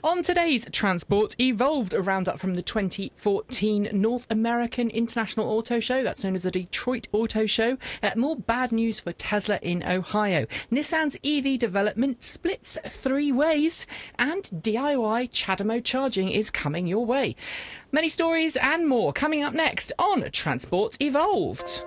On today's Transport Evolved, a roundup from the 2014 North American International Auto Show, that's known as the Detroit Auto Show. More bad news for Tesla in Ohio. Nissan's EV development splits 3 ways, and DIY CHAdeMO charging is coming your way. Many stories and more coming up next on Transport Evolved.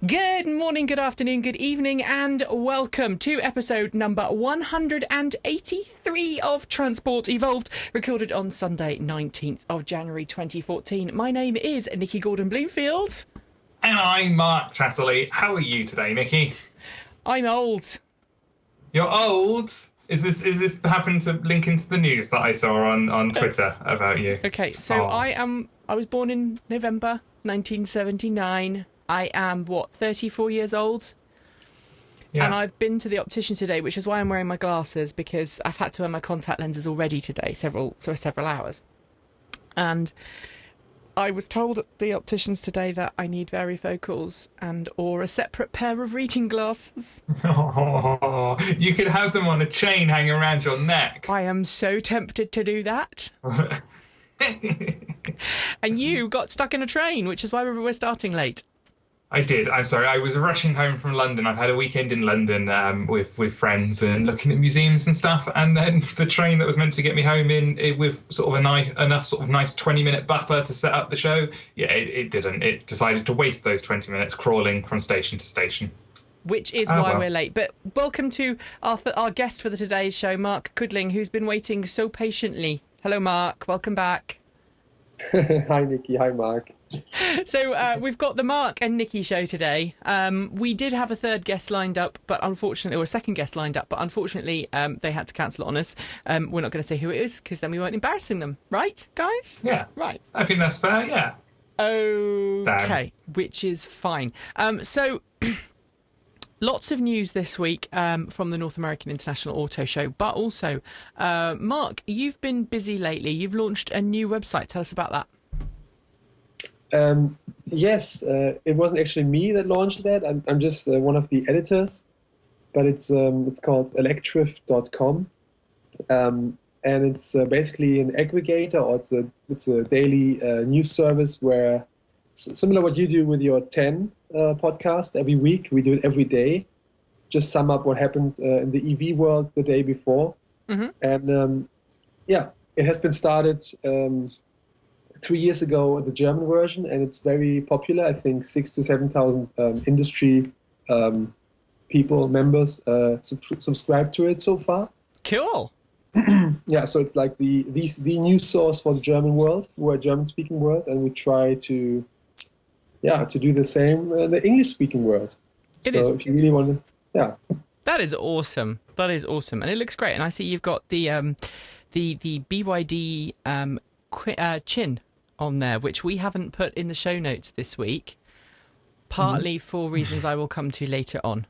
Good morning, good afternoon, good evening, and welcome to episode number 183 of Transport Evolved, recorded on Sunday, 19th of January 2014. My name is Nikki Gordon-Bloomfield. And I'm Mark Chatterley. How are you today, Nikki? I'm old. You're old? Is this happen to link into the news that I saw on Twitter about you? Okay, so I was born in November 1979. I am, 34 years old? Yeah. And I've been to the optician today, which is why I'm wearing my glasses, because I've had to wear my contact lenses already today, several hours. And I was told at the opticians today that I need varifocals or a separate pair of reading glasses. Oh, you could have them on a chain hanging around your neck. I am so tempted to do that. And you got stuck in a train, which is why we're starting late. I did. I'm sorry. I was rushing home from London. I've had a weekend in London with friends and looking at museums and stuff. And then the train that was meant to get me home with sort of enough sort of nice 20-minute buffer to set up the show. Yeah, it didn't. It decided to waste those 20 minutes crawling from station to station. Which is why we're late. But welcome to our guest for today's show, Marc Kudling, who's been waiting so patiently. Hello, Mark. Welcome back. Hi, Nikki. Hi, Mark. So we've got the Mark and Nikki show today. We did have a third guest lined up, but unfortunately, or a second guest lined up, but unfortunately, they had to cancel it on us. We're not going to say who it is, because then we weren't embarrassing them. Right, guys? Yeah. Right. I think that's fair, yeah. Okay, which is fine. So lots of news this week from the North American International Auto Show, but also, Mark, you've been busy lately. You've launched a new website. Tell us about that. Yes, it wasn't actually me that launched that. I'm just one of the editors, but it's called electrif.com, and it's basically an aggregator, or it's a daily news service where, similar to what you do with your 10 podcast every week, we do it every day. Just sum up what happened in the EV world the day before, and it has been started 3 years ago, the German version, and it's very popular. I think 6,000 to 7,000 industry members subscribe to it so far. Cool. Yeah, so it's like the news source for the German world, or German-speaking world, and we try to do the same in the English-speaking world. If you really want to, That is awesome. That is awesome, and it looks great. And I see you've got the BYD chin on there, which we haven't put in the show notes this week, partly for reasons I will come to later on.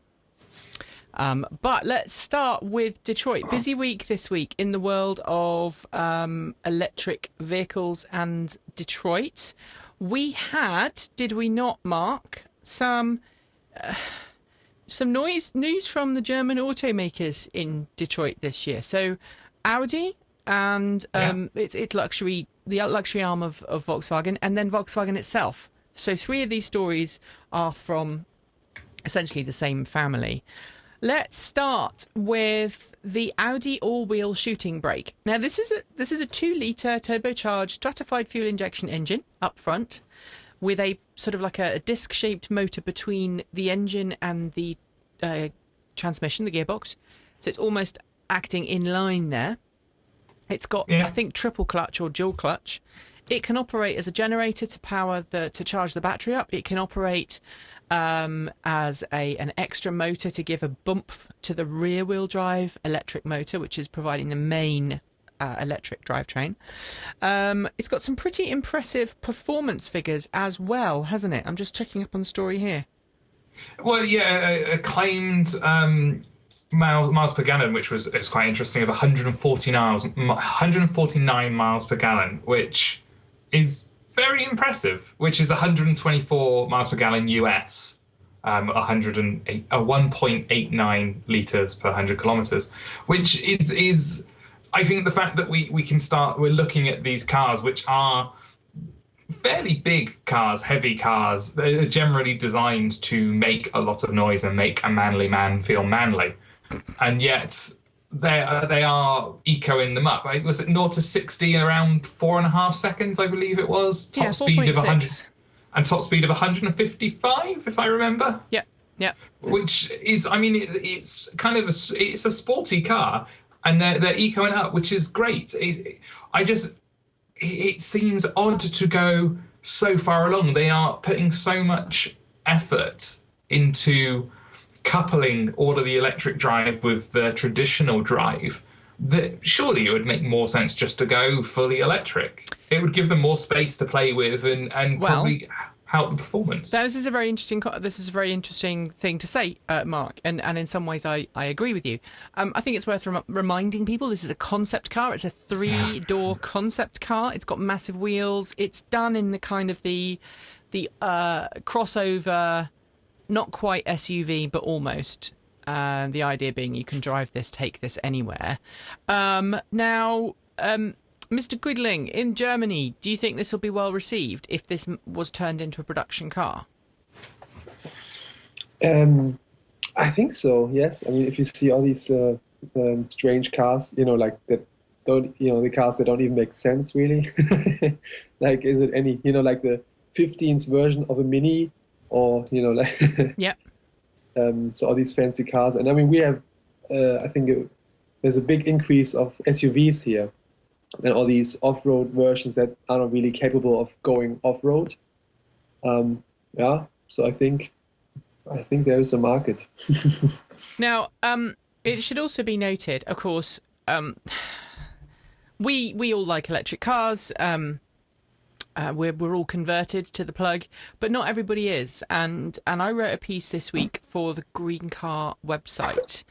But let's start with Detroit. Busy week this week in the world of electric vehicles and Detroit. We had, did we not, Mark, some news from the German automakers in Detroit this year. So Audi and it's the luxury arm of Volkswagen, and then Volkswagen itself. So 3 of these stories are from essentially the same family. Let's start with the Audi all-wheel shooting brake. Now this is a 2-litre turbocharged stratified fuel injection engine up front, with a sort of like a disc-shaped motor between the engine and the transmission, the gearbox. So it's almost acting in line there. It's got, I think, triple clutch or dual clutch. It can operate as a generator to charge the battery up. It can operate as an extra motor to give a bump to the rear-wheel drive electric motor, which is providing the main electric drivetrain. It's got some pretty impressive performance figures as well, hasn't it? I'm just checking up on the story here. Well, yeah, a claimed miles per gallon, which was quite interesting, of 149 miles per gallon, which is very impressive. Which is 124 miles per gallon US, 1.89 liters per 100 kilometers, which is I think the fact that we're looking at these cars, which are fairly big cars, heavy cars. They're generally designed to make a lot of noise and make a manly man feel manly, and yet they are ecoing them up. Was it 0 to 60 in around 4.5 seconds? I believe it was. Top speed of 100 and top speed of 155, if I remember. Yeah, yeah. Which is, I mean, it's kind of it's a sporty car, and they're ecoing up, which is great. It seems odd to go so far along. They are putting so much effort into coupling all of the electric drive with the traditional drive that surely it would make more sense just to go fully electric. It would give them more space to play with and probably help the performance. This is a very interesting thing to say, Mark, and in some ways I agree with you. I think it's worth reminding people this is a concept car. It's a 3-door concept car. It's got massive wheels. It's done in the kind of the crossover, not quite SUV, but almost. The idea being you can take this anywhere. Now, Mr. Kudling, in Germany, do you think this will be well received if this was turned into a production car? I think so. Yes. I mean, if you see all these strange cars, like that don't, the cars that don't even make sense really. Like, is it any, like the 15th version of a Mini, or like. Yeah. So all these fancy cars, and I mean, we have, I think there's a big increase of SUVs here, and all these off-road versions that are not really capable of going off-road. So I think there is a market. Now, it should also be noted, of course, we all like electric cars. We're all converted to the plug, but not everybody is. And I wrote a piece this week for the Green Car website,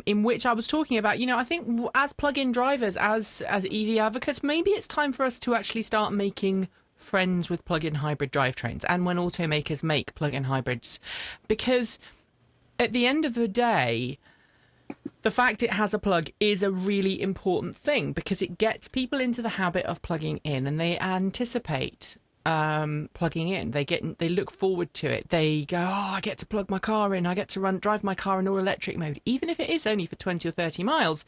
in which I was talking about, I think as plug-in drivers, as EV advocates, maybe it's time for us to actually start making friends with plug-in hybrid drivetrains, and when automakers make plug-in hybrids, because at the end of the day, the fact it has a plug is a really important thing, because it gets people into the habit of plugging in, and they anticipate plugging in. They look forward to it. They go, I get to plug my car in. I get to drive my car in all electric mode, even if it is only for 20 or 30 miles.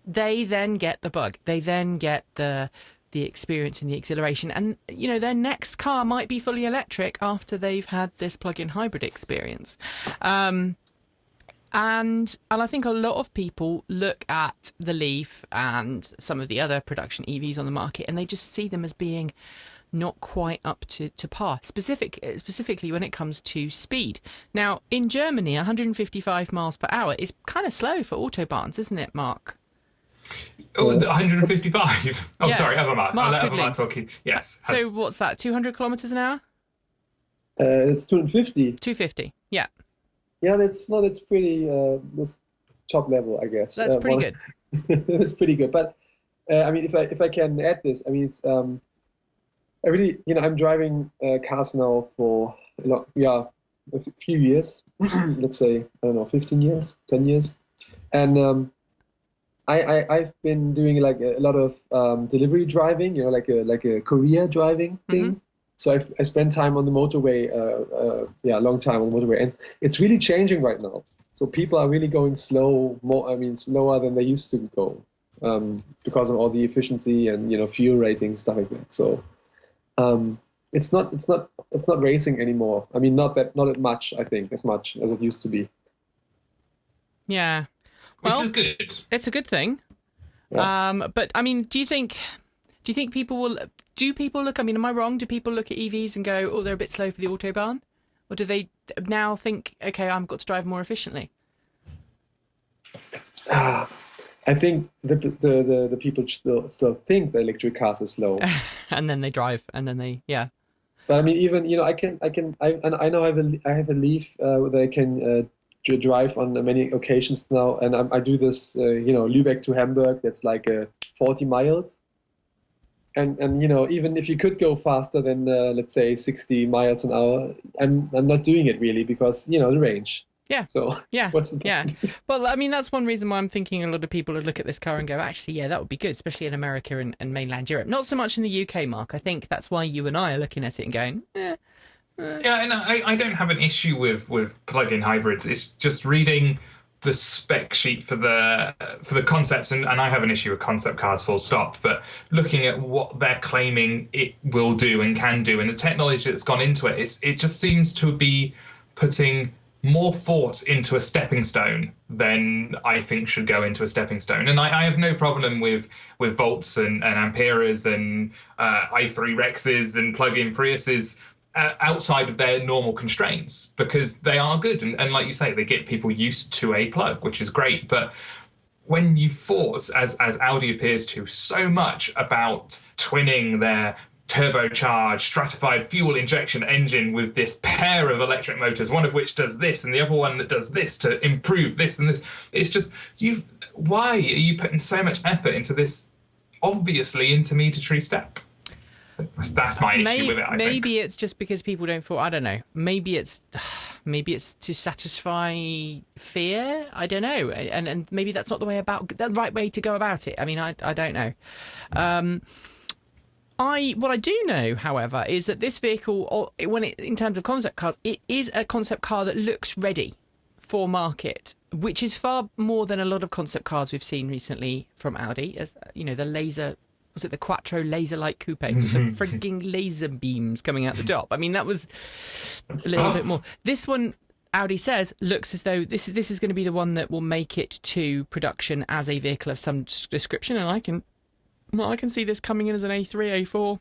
They then get the bug. They then get the experience and the exhilaration, and their next car might be fully electric after they've had this plug-in hybrid experience. And I think a lot of people look at the Leaf and some of the other production EVs on the market, and they just see them as being not quite up to par, specifically when it comes to speed. Now, in Germany, 155 miles per hour is kind of slow for autobahns, isn't it, Mark? Oh, 155. Oh, yes. Sorry, other Mark. I'll let other Mark talk. Yes. So what's that, 200 kilometres an hour? It's 250. 250, yeah. Yeah, that's pretty, that's top level, I guess. That's pretty good. That's pretty good. But, I mean, if I can add this, I mean, it's, I really, I'm driving cars now for, a few years. Let's say, I don't know, 15 years, 10 years. And I've been doing like a lot of delivery driving, like a courier driving thing. Mm-hmm. So I spend time on the motorway, a long time on the motorway, and it's really changing right now. So people are really going slower than they used to go, because of all the efficiency and fuel ratings, stuff like that. So it's not racing anymore. I mean, not much. I think as much as it used to be. Yeah. Well, which is good. It's a good thing. Yeah. But I mean, do you think people will? do people look? I mean, am I wrong? Do people look at EVs and go, "Oh, they're a bit slow for the autobahn," or do they now think, "Okay, I've got to drive more efficiently"? I think the people still think the electric cars are slow, And then they drive, and then yeah. but I mean, even I know I have a Leaf that I can drive on many occasions now, and I do this Lübeck to Hamburg. That's like 40 miles, and even if you could go faster than let's say 60 miles an hour, I'm not doing it really because the range. Yeah. So yeah, what's the point? yeah. Well, I mean, that's one reason why I'm thinking a lot of people would look at this car and go, actually, yeah, that would be good, especially in America and mainland Europe. Not so much in the UK, Mark. I think that's why you and I are looking at it and going, Yeah, and I don't have an issue with plug-in hybrids. It's just reading the spec sheet for the concepts, and I have an issue with concept cars full stop, but looking at what they're claiming it will do and can do and the technology that's gone into it, it just seems to be putting more thought into a stepping stone than I think should go into a stepping stone. And I have no problem with Volts and Amperes and i3 Rexes and plug-in Priuses outside of their normal constraints, because they are good. And like you say, they get people used to a plug, which is great. But when you force, as Audi appears to, so much about twinning their turbocharged stratified fuel injection engine with this pair of electric motors, one of which does this and the other one that does this to improve this and this, it's just, why are you putting so much effort into this obviously intermediary step? That's my issue with it. Maybe it's just because people don't feel. I don't know. Maybe it's to satisfy fear. I don't know. And maybe that's not the right way to go about it. I mean, I don't know. What I do know, however, is that this vehicle, in terms of concept cars, it is a concept car that looks ready for market, which is far more than a lot of concept cars we've seen recently from Audi. As the Quattro laser light coupe with the frigging laser beams coming out the top. I mean, that was a little bit more. This one, Audi says, looks as though this is going to be the one that will make it to production as a vehicle of some description, and I can see this coming in as an A3, A4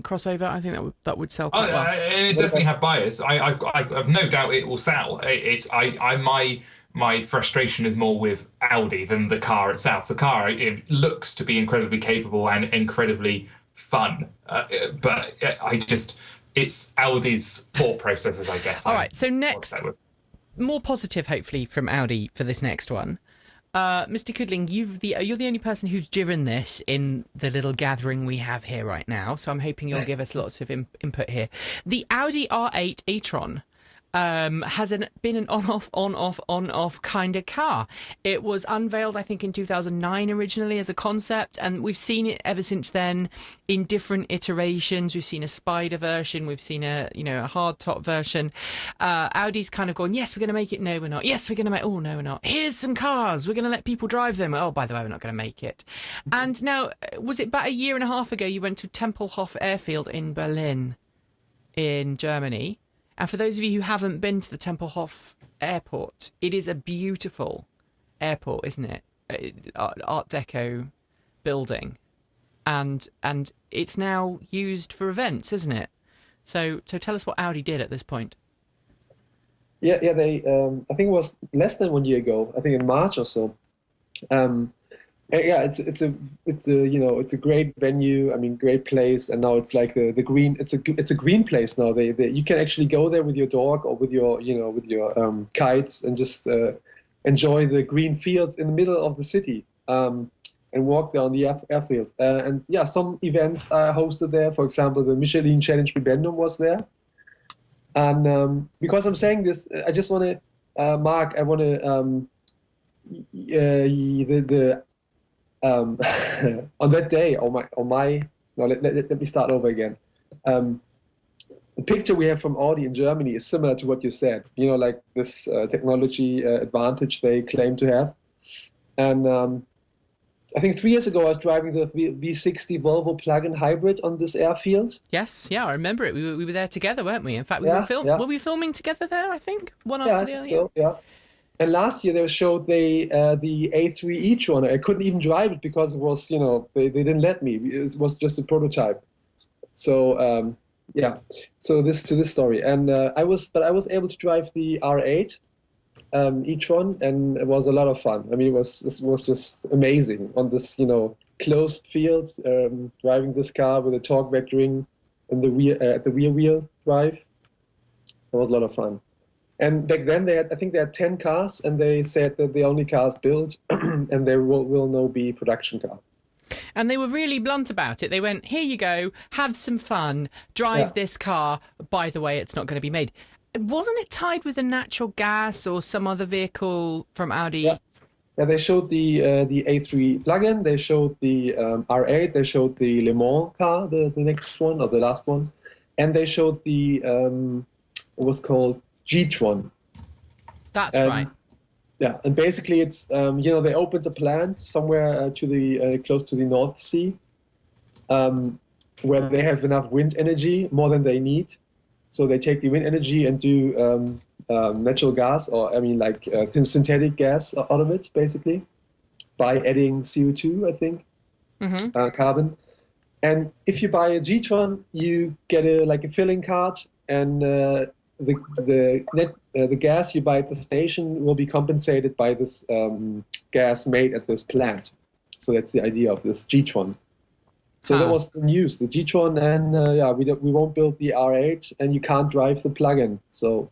crossover. I think that would sell quite well. And it definitely have buyers. I've no doubt it will sell. My frustration is more with Audi than the car itself. The car, it looks to be incredibly capable and incredibly fun, but it's Audi's thought processes, I guess. All right, so next, more positive, hopefully, from Audi for this next one. Mr. Kudling, you're the only person who's driven this in the little gathering we have here right now, so I'm hoping you'll give us lots of input here. The Audi R8 e-tron has been an on-off kind of car. It was unveiled, I think, in 2009 originally as a concept, and we've seen it ever since then in different iterations. We've seen a Spider version, we've seen a hard top version. Audi's kind of gone, yes, we're going to make it. No, we're not. Yes, we're going to make. Oh, no, we're not. Here's some cars. We're going to let people drive them. Oh, by the way, we're not going to make it. And now, was it about a year and a half ago you went to Tempelhof Airfield in Berlin, in Germany? And for those of you who haven't been to the Tempelhof Airport, it is a beautiful airport, isn't it? Art Deco building, and it's now used for events, isn't it? So tell us what Audi did at this point. Yeah. They I think it was less than 1 year ago. I think in March or so. Yeah, it's a great venue. I mean, great place, and now it's like the green. It's a green place now. You can actually go there with your dog or with your kites and just enjoy the green fields in the middle of the city and walk there on the airfield. And yeah, some events are hosted there. For example, the Michelin Challenge Bibendum was there. And because I'm saying this, I just want to, Mark, I want to on that day, let me start over again. The picture we have from Audi in Germany is similar to what you said. Like this technology advantage they claim to have. And I think 3 years ago I was driving the V60 Volvo plug-in hybrid on this airfield. Yes, yeah, I remember it. We were there together, weren't we? In fact, were we filming together there? I think one after the other. So yeah. And last year they showed the A3 e-tron. I couldn't even drive it because it was, they didn't let me. It was just a prototype. So yeah, so this story, and I was able to drive the R8 e-tron, and it was a lot of fun. I mean, it was just amazing on this closed field, driving this car with a torque vectoring in the rear wheel drive. It was a lot of fun. And back then I think they had 10 cars, and they said that the only cars built, and there will no be production car. And they were really blunt about it. They went, here you go, have some fun, drive this car. By the way, it's not going to be made. Wasn't it tied with a natural gas or some other vehicle from Audi? Yeah, they showed the A3 plug-in, they showed the R8, they showed the Le Mans car, the next one, or the last one, and they showed the, it was called G-tron. That's right. Yeah, and basically it's they opened a plant somewhere to the close to the North Sea, where they have enough wind energy, more than they need. So they take the wind energy and do natural gas, or synthetic gas out of it, basically, by adding CO2, I think, carbon. And if you buy a G-tron, you get a filling card, and the gas you buy at the station will be compensated by this gas made at this plant. So that's the idea of this G-tron. So that was the news, the G-tron, and we won't build the R8, and you can't drive the plug-in. So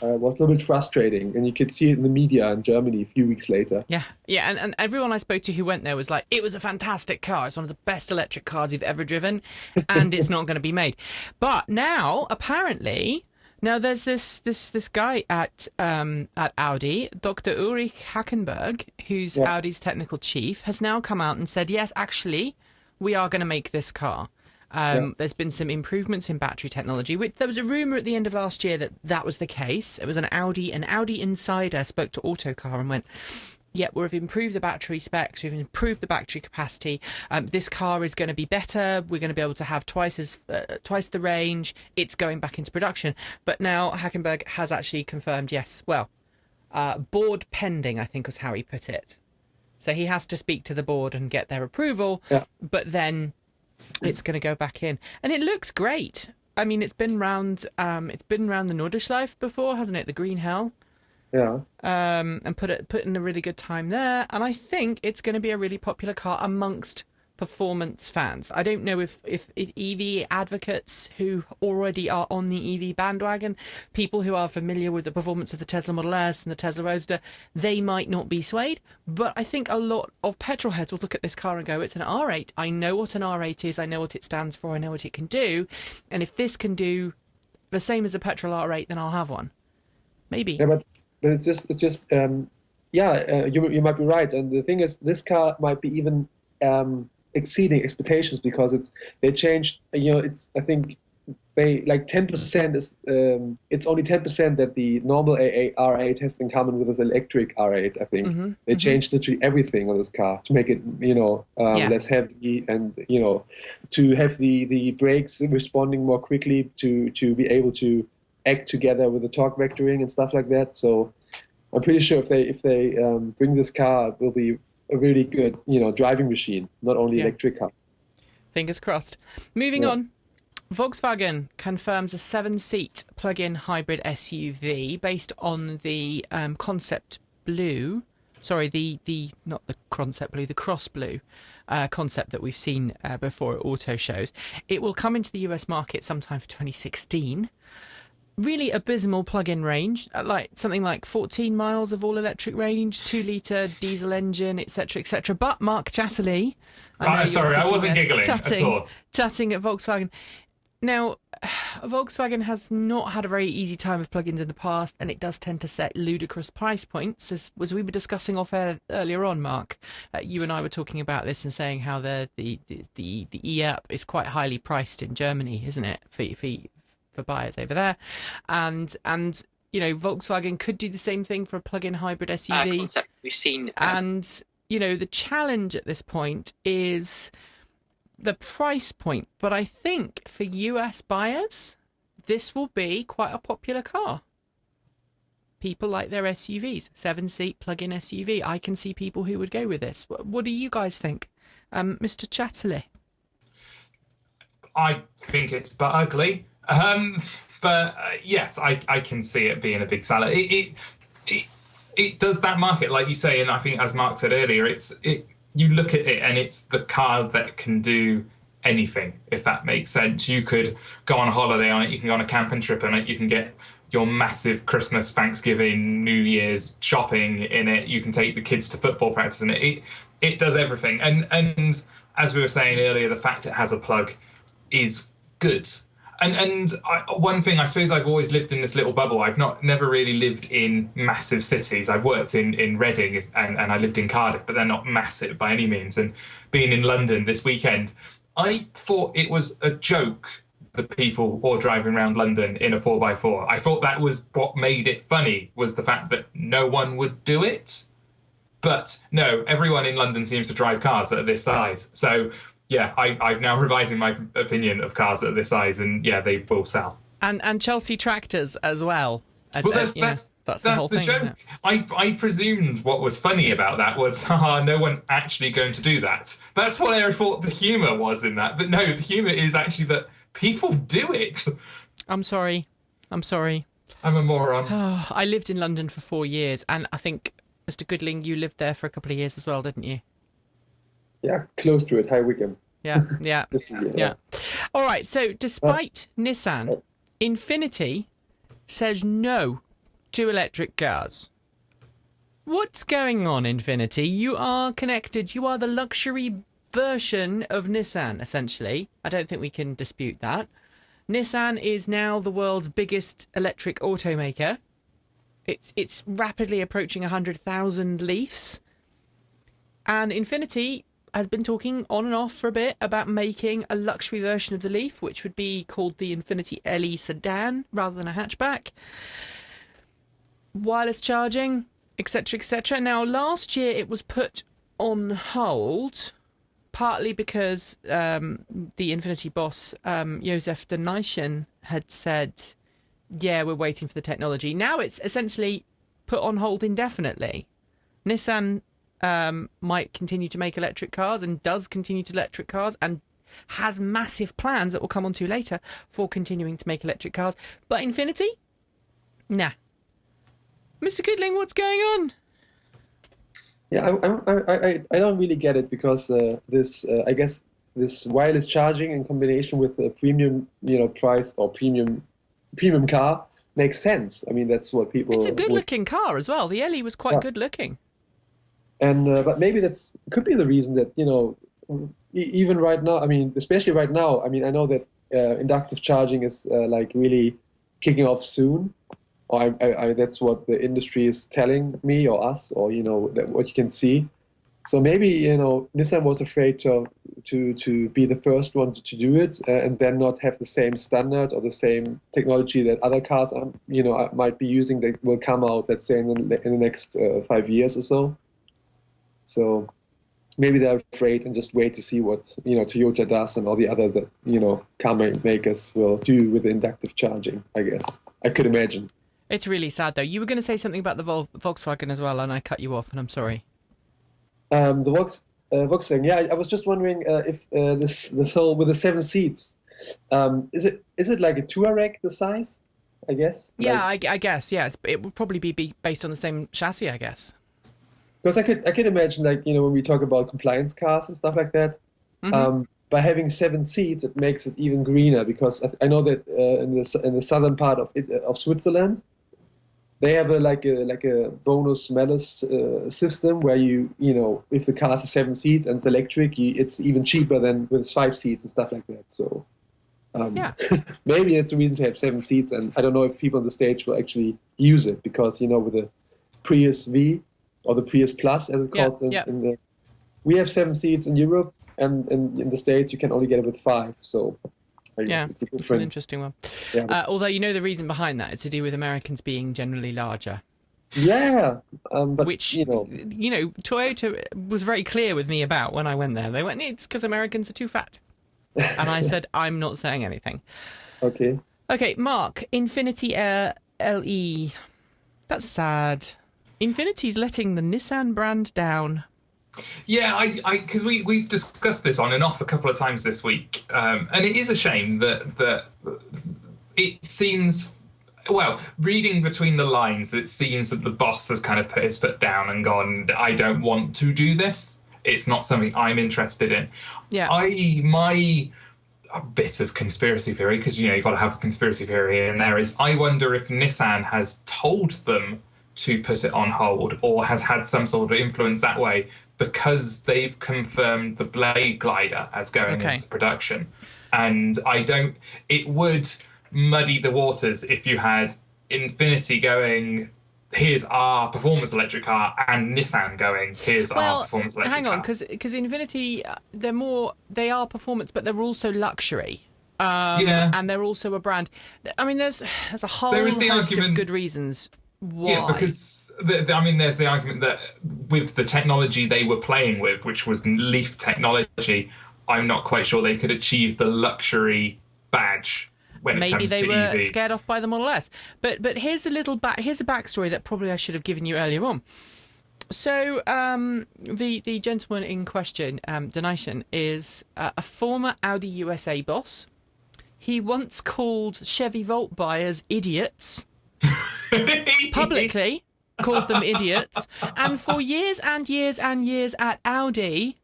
it was a little bit frustrating, and you could see it in the media in Germany a few weeks later. Yeah, and everyone I spoke to who went there was like, it was a fantastic car. It's one of the best electric cars you've ever driven, and it's not going to be made. But now, apparently... Now, there's this guy at Audi, Dr. Ulrich Hackenberg, who's Audi's technical chief, has now come out and said, yes, actually, we are going to make this car. There's been some improvements in battery technology. There was a rumour at the end of last year that was the case. It was an Audi insider spoke to Autocar and went, yeah, we've improved the battery specs, we've improved the battery capacity. This car is going to be better. We're going to be able to have twice the range. It's going back into production. But now Hackenberg has actually confirmed, yes, board pending, I think was how he put it. So he has to speak to the board and get their approval, but then it's going to go back in. And it looks great. I mean, it's been round the Nordschleife before, hasn't it? The Green Hell. Yeah. And put in a really good time there. And I think it's going to be a really popular car amongst performance fans. I don't know if EV advocates who already are on the EV bandwagon, people who are familiar with the performance of the Tesla Model S and the Tesla Roadster, they might not be swayed. But I think a lot of petrol heads will look at this car and go, it's an R8. I know what an R8 is. I know what it stands for. I know what it can do. And if this can do the same as a petrol R8, then I'll have one. Maybe. Yeah, but it's just you might be right. And the thing is, this car might be even exceeding expectations, because they changed. I think they 10% is it's only 10% that the normal R8 has in common with the electric R8. I think they changed literally everything on this car to make it less heavy, and to have the brakes responding more quickly, to be able to act together with the torque vectoring and stuff like that. So I'm pretty sure if they bring this car, it will be a really good driving machine, not only electric car. Fingers crossed. Moving on, Volkswagen confirms a 7-seat plug-in hybrid SUV based on the concept blue. Sorry, not the concept blue, the cross blue concept that we've seen before at auto shows. It will come into the US market sometime for 2016. Really abysmal plug-in range, something like 14 miles of all-electric range, 2-litre diesel engine, etc., etc. But Mark Chatterley... I wasn't giggling at all. Tutting at Volkswagen. Now, Volkswagen has not had a very easy time with plug-ins in the past, and it does tend to set ludicrous price points, as we were discussing off air earlier on, Mark. You and I were talking about this and saying how the e-up is quite highly priced in Germany, isn't it, for buyers over there, and Volkswagen could do the same thing for a plug-in hybrid SUV concept we've seen. And the challenge at this point is the price point. But I think for US buyers, this will be quite a popular car. people like their SUVs, 7-seat plug-in SUV. I can see people who would go with this. What do you guys think? Mr. Chatterley? I think it's but ugly. But yes, I can see it being a big seller. It does that market, like you say, and I think as Mark said earlier, you look at it and it's the car that can do anything, if that makes sense. You could go on a holiday on it, you can go on a camping trip on it, you can get your massive Christmas, Thanksgiving, New Year's shopping in it, you can take the kids to football practice in it. It does everything. And as we were saying earlier, the fact it has a plug is good. One thing, I suppose I've always lived in this little bubble. I've never really lived in massive cities. I've worked in Reading and I lived in Cardiff, but they're not massive by any means. And being in London this weekend, I thought it was a joke that people were driving around London in a 4x4. I thought that was what made it funny, was the fact that no one would do it. But no, everyone in London seems to drive cars that are this size. So yeah, I'm now revising my opinion of cars that are this size, and yeah, they will sell. And Chelsea tractors as well. Well, that's the whole thing, joke. I presumed what was funny about that was, no one's actually going to do that. That's what I thought the humour was in that. But no, the humour is actually that people do it. I'm sorry. I'm a moron. I lived in London for 4 years, and I think, Mr. Kudling, you lived there for a couple of years as well, didn't you? Yeah, close to it, High Wycombe. Yeah. Yeah. All right, so despite Nissan, Infiniti says no to electric cars. What's going on, Infiniti? You are connected. You are the luxury version of Nissan, essentially. I don't think we can dispute that. Nissan is now the world's biggest electric automaker. It's rapidly approaching 100,000 Leafs. And Infiniti has been talking on and off for a bit about making a luxury version of the Leaf, which would be called the Infiniti LE sedan rather than a hatchback. Wireless charging, etc., etc. Now, last year it was put on hold, partly because the Infiniti boss, Josef de Nysschen, had said, yeah, we're waiting for the technology. Now it's essentially put on hold indefinitely. Nissan might continue to make electric cars and does continue to electric cars and has massive plans that we'll come on to later for continuing to make electric cars. But Infiniti? Nah. Mr. Kudling, what's going on? Yeah, I don't really get it, because I guess this wireless charging in combination with a premium, priced or premium car makes sense. I mean, that's what people. It's a good-looking car as well. The LE was quite good-looking. And but maybe that's could be the reason that even right now. I mean, especially right now. I mean, I know that inductive charging is like really kicking off soon. Or that's what the industry is telling me or us, or what you can see. So maybe Nissan was afraid to be the first one to do it, and then not have the same standard or the same technology that other cars might be using that will come out, let's say in the next 5 years or so. So maybe they're afraid and just wait to see what Toyota does and all the other car makers will do with the inductive charging. I guess I could imagine. It's really sad, though. You were going to say something about the Volkswagen as well, and I cut you off, and I'm sorry. The Volkswagen. Yeah, I was just wondering if this whole with the 7 seats, is it like a Touareg, the size? I guess. Yeah, I guess. Yes, it would probably be based on the same chassis, I guess. Because I could imagine, like, when we talk about compliance cars and stuff like that, by having 7 seats, it makes it even greener. Because I know that in the southern part of Switzerland, they have a bonus malus system where if the cars are 7 seats and it's electric, it's even cheaper than with 5 seats and stuff like that. So maybe it's a reason to have 7 seats, and I don't know if people in the States will actually use it, because with the Prius V or the Prius Plus, as it's called, we have 7 seats in Europe, and in the States you can only get it with 5. So I guess it's a different. It's an interesting one. Yeah, although the reason behind that is to do with Americans being generally larger. Yeah, but which Toyota was very clear with me about when I went there. They went, it's because Americans are too fat, and I said, I'm not saying anything. Okay, Mark, Infiniti LE. That's sad. Infinity's letting the Nissan brand down. Yeah, I because we've discussed this on and off a couple of times this week, and it is a shame that it seems, well, reading between the lines, it seems that the boss has kind of put his foot down and gone, I don't want to do this. It's not something I'm interested in. Yeah. My bit of conspiracy theory, because you've got to have a conspiracy theory in there, is I wonder if Nissan has told them to put it on hold or has had some sort of influence that way, because they've confirmed the Blade Glider as going into production. And it would muddy the waters if you had Infinity going, here's our performance electric car, and Nissan going, here's our performance electric car. Hang on, because Infinity, they are performance, but they're also luxury. And they're also a brand. I mean, there's a whole host of good reasons why. Yeah, because there's the argument that with the technology they were playing with, which was Leaf technology, I'm not quite sure they could achieve the luxury badge when it comes to EVs. Maybe they were scared off by the Model S. But here's a backstory that probably I should have given you earlier on. So the gentleman in question, Donation, is a former Audi USA boss. He once called Chevy Volt buyers idiots. Publicly called them idiots. And for years and years and years at Audi,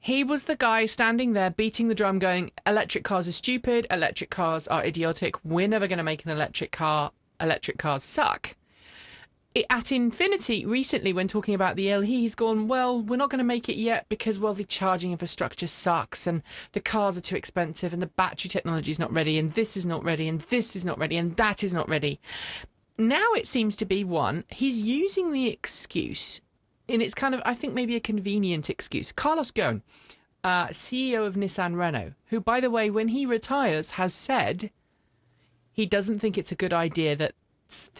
he was the guy standing there beating the drum going, electric cars are stupid, electric cars are idiotic, we're never going to make an electric car, electric cars suck. At Infinity recently, when talking about the LE, he's gone, well, we're not going to make it yet because, well, the charging infrastructure sucks and the cars are too expensive and the battery technology is not ready and this is not ready and this is not ready and that is not ready. Now it seems to be he's using the excuse, and it's kind of, I think, maybe a convenient excuse. Carlos Ghosn, CEO of Nissan Renault, who, by the way, when he retires, has said he doesn't think it's a good idea that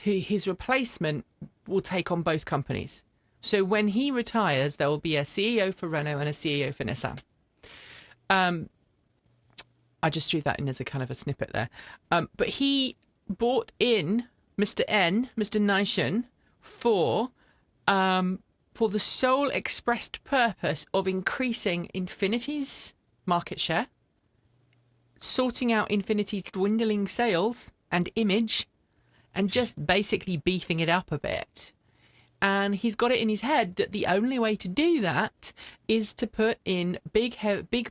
his replacement will take on both companies. So when he retires, there will be a CEO for Renault and a CEO for Nissan. I just threw that in as a kind of a snippet there. But he bought in Mr. Nishan, for the sole expressed purpose of increasing Infinity's market share, sorting out Infinity's dwindling sales and image, and just basically beefing it up a bit. And he's got it in his head that the only way to do that is to put in big,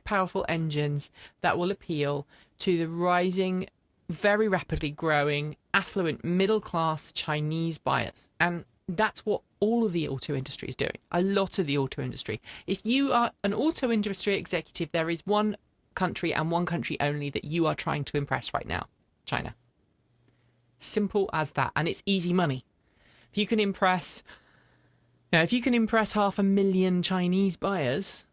powerful engines that will appeal to the rising, very rapidly growing, affluent, middle-class Chinese buyers. And that's what all of the auto industry is doing. A lot of the auto industry. If you are an auto industry executive, there is one country and one country only that you are trying to impress right now. China. Simple as that. And it's easy money. If you can impress 500,000 Chinese buyers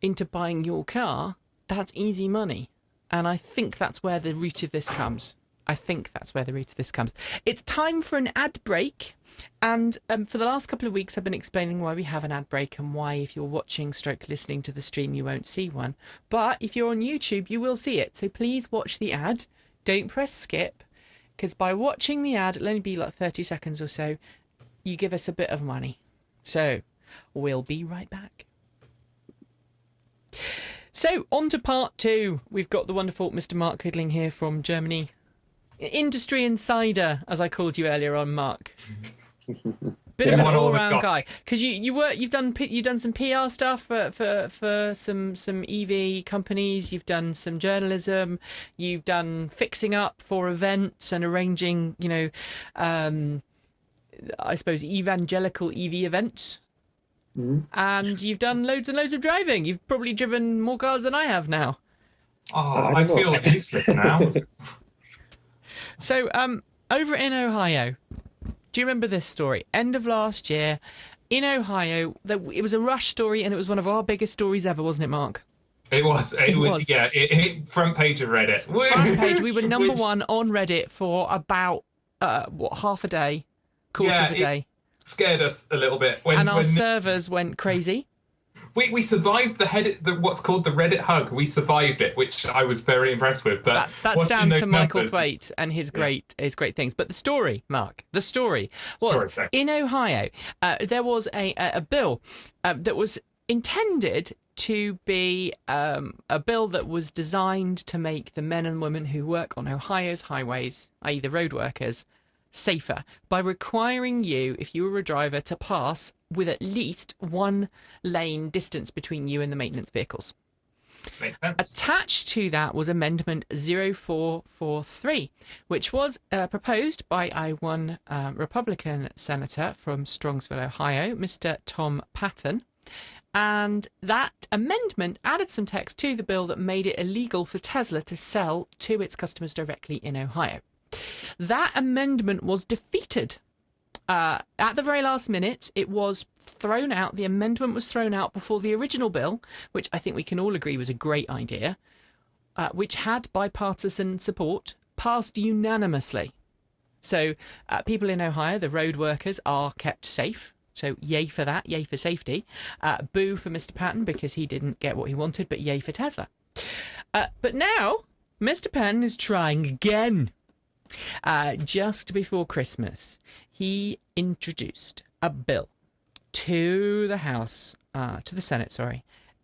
into buying your car, that's easy money. And I think that's where the root of this comes. It's time for an ad break. And for the last couple of weeks, I've been explaining why we have an ad break and why, if you're watching / listening to the stream, you won't see one. But if you're on YouTube, you will see it. So please watch the ad. Don't press skip. Because by watching the ad, it'll only be like 30 seconds or so, you give us a bit of money. So, we'll be right back. So, on to part 2. We've got the wonderful Mr. Marc Kudling here from Germany. Industry insider, as I called you earlier on, Mark. Bit of an all-round guy, because you've done some PR stuff for some EV companies. You've done some journalism. You've done fixing up for events and arranging, I suppose evangelical EV events. Mm-hmm. And you've done loads and loads of driving. You've probably driven more cars than I have now. Oh, I feel useless now. So, over in Ohio. Do you remember this story? End of last year, in Ohio, it was a rush story, and it was one of our biggest stories ever, wasn't it, Mark? It was. It was. Yeah, it hit front page of Reddit. Front page. We were number one on Reddit for about, half a day, quarter of a day. Scared us a little bit. When our servers went crazy. we survived what's called the Reddit hug. We survived it, which I was very impressed with. But that's down to Michael numbers, Fate and his great things. But the story, Mark, the story was in Ohio. There was a bill that was intended to be a bill that was designed to make the men and women who work on Ohio's highways, i.e. the road workers, safer by requiring you, if you were a driver, to pass with at least 1 lane distance between you and the maintenance vehicles. Makes sense. Attached to that was Amendment 0443, which was proposed by one Republican senator from Strongsville, Ohio, Mr. Tom Patton. And that amendment added some text to the bill that made it illegal for Tesla to sell to its customers directly in Ohio. That amendment was defeated. At the very last minute, it was thrown out. The amendment was thrown out before the original bill, which I think we can all agree was a great idea, which had bipartisan support, passed unanimously. So people in Ohio, the road workers, are kept safe. So yay for that, yay for safety. Boo for Mr. Patton because he didn't get what he wanted, but yay for Tesla. But now, Mr. Patton is trying again. Just before Christmas, he introduced a bill to the Senate,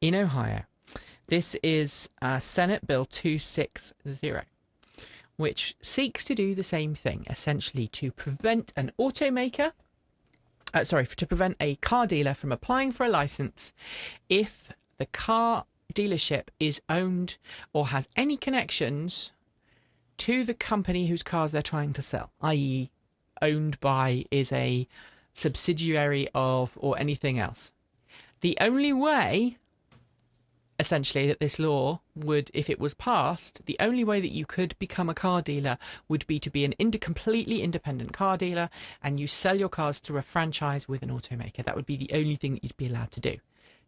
in Ohio. This is Senate Bill 260, which seeks to do the same thing, essentially to prevent an automaker, to prevent a car dealer from applying for a license if the car dealership is owned or has any connections to the company whose cars they're trying to sell, i.e. owned by, is a subsidiary of, or anything else. The only way, essentially, that this law would, if it was passed, the only way that you could become a car dealer would be to be an completely independent car dealer, and you sell your cars through a franchise with an automaker. That would be the only thing that you'd be allowed to do.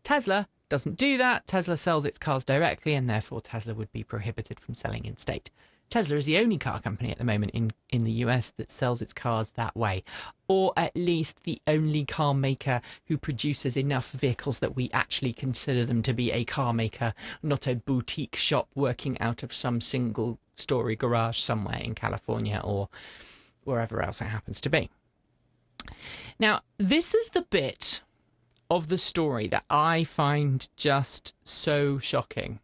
Tesla doesn't do that. Tesla sells its cars directly, and therefore Tesla would be prohibited from selling in state. Tesla is the only car company at the moment in the US that sells its cars that way, or at least the only car maker who produces enough vehicles that we actually consider them to be a car maker, not a boutique shop working out of some single-story garage somewhere in California or wherever else it happens to be. Now, this is the bit of the story that I find just so shocking.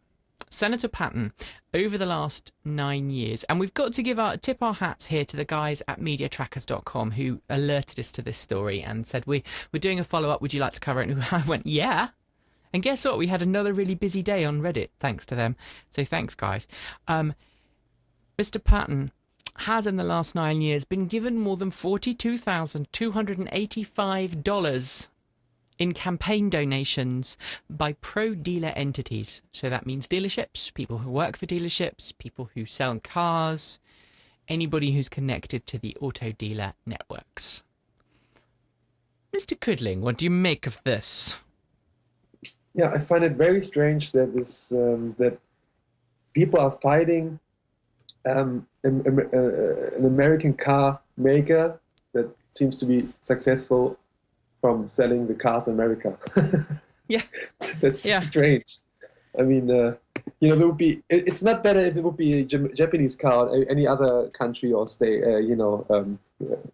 Senator Patton, over the last 9 years, and we've got to tip our hats here to the guys at MediaTrackers.com who alerted us to this story and said, we're doing a follow-up, would you like to cover it? And I went, yeah. And guess what? We had another really busy day on Reddit, thanks to them. So thanks, guys. Mr. Patton has, in the last 9 years, been given more than $42,285 in campaign donations by pro-dealer entities. So that means dealerships, people who work for dealerships, people who sell cars, anybody who's connected to the auto dealer networks. Mr. Kudling, what do you make of this? Yeah, I find it very strange that that people are fighting an American car maker that seems to be successful from selling the cars in America. Yeah. That's strange. I mean, there would be, it's not better if it would be a Japanese car or any other country or state,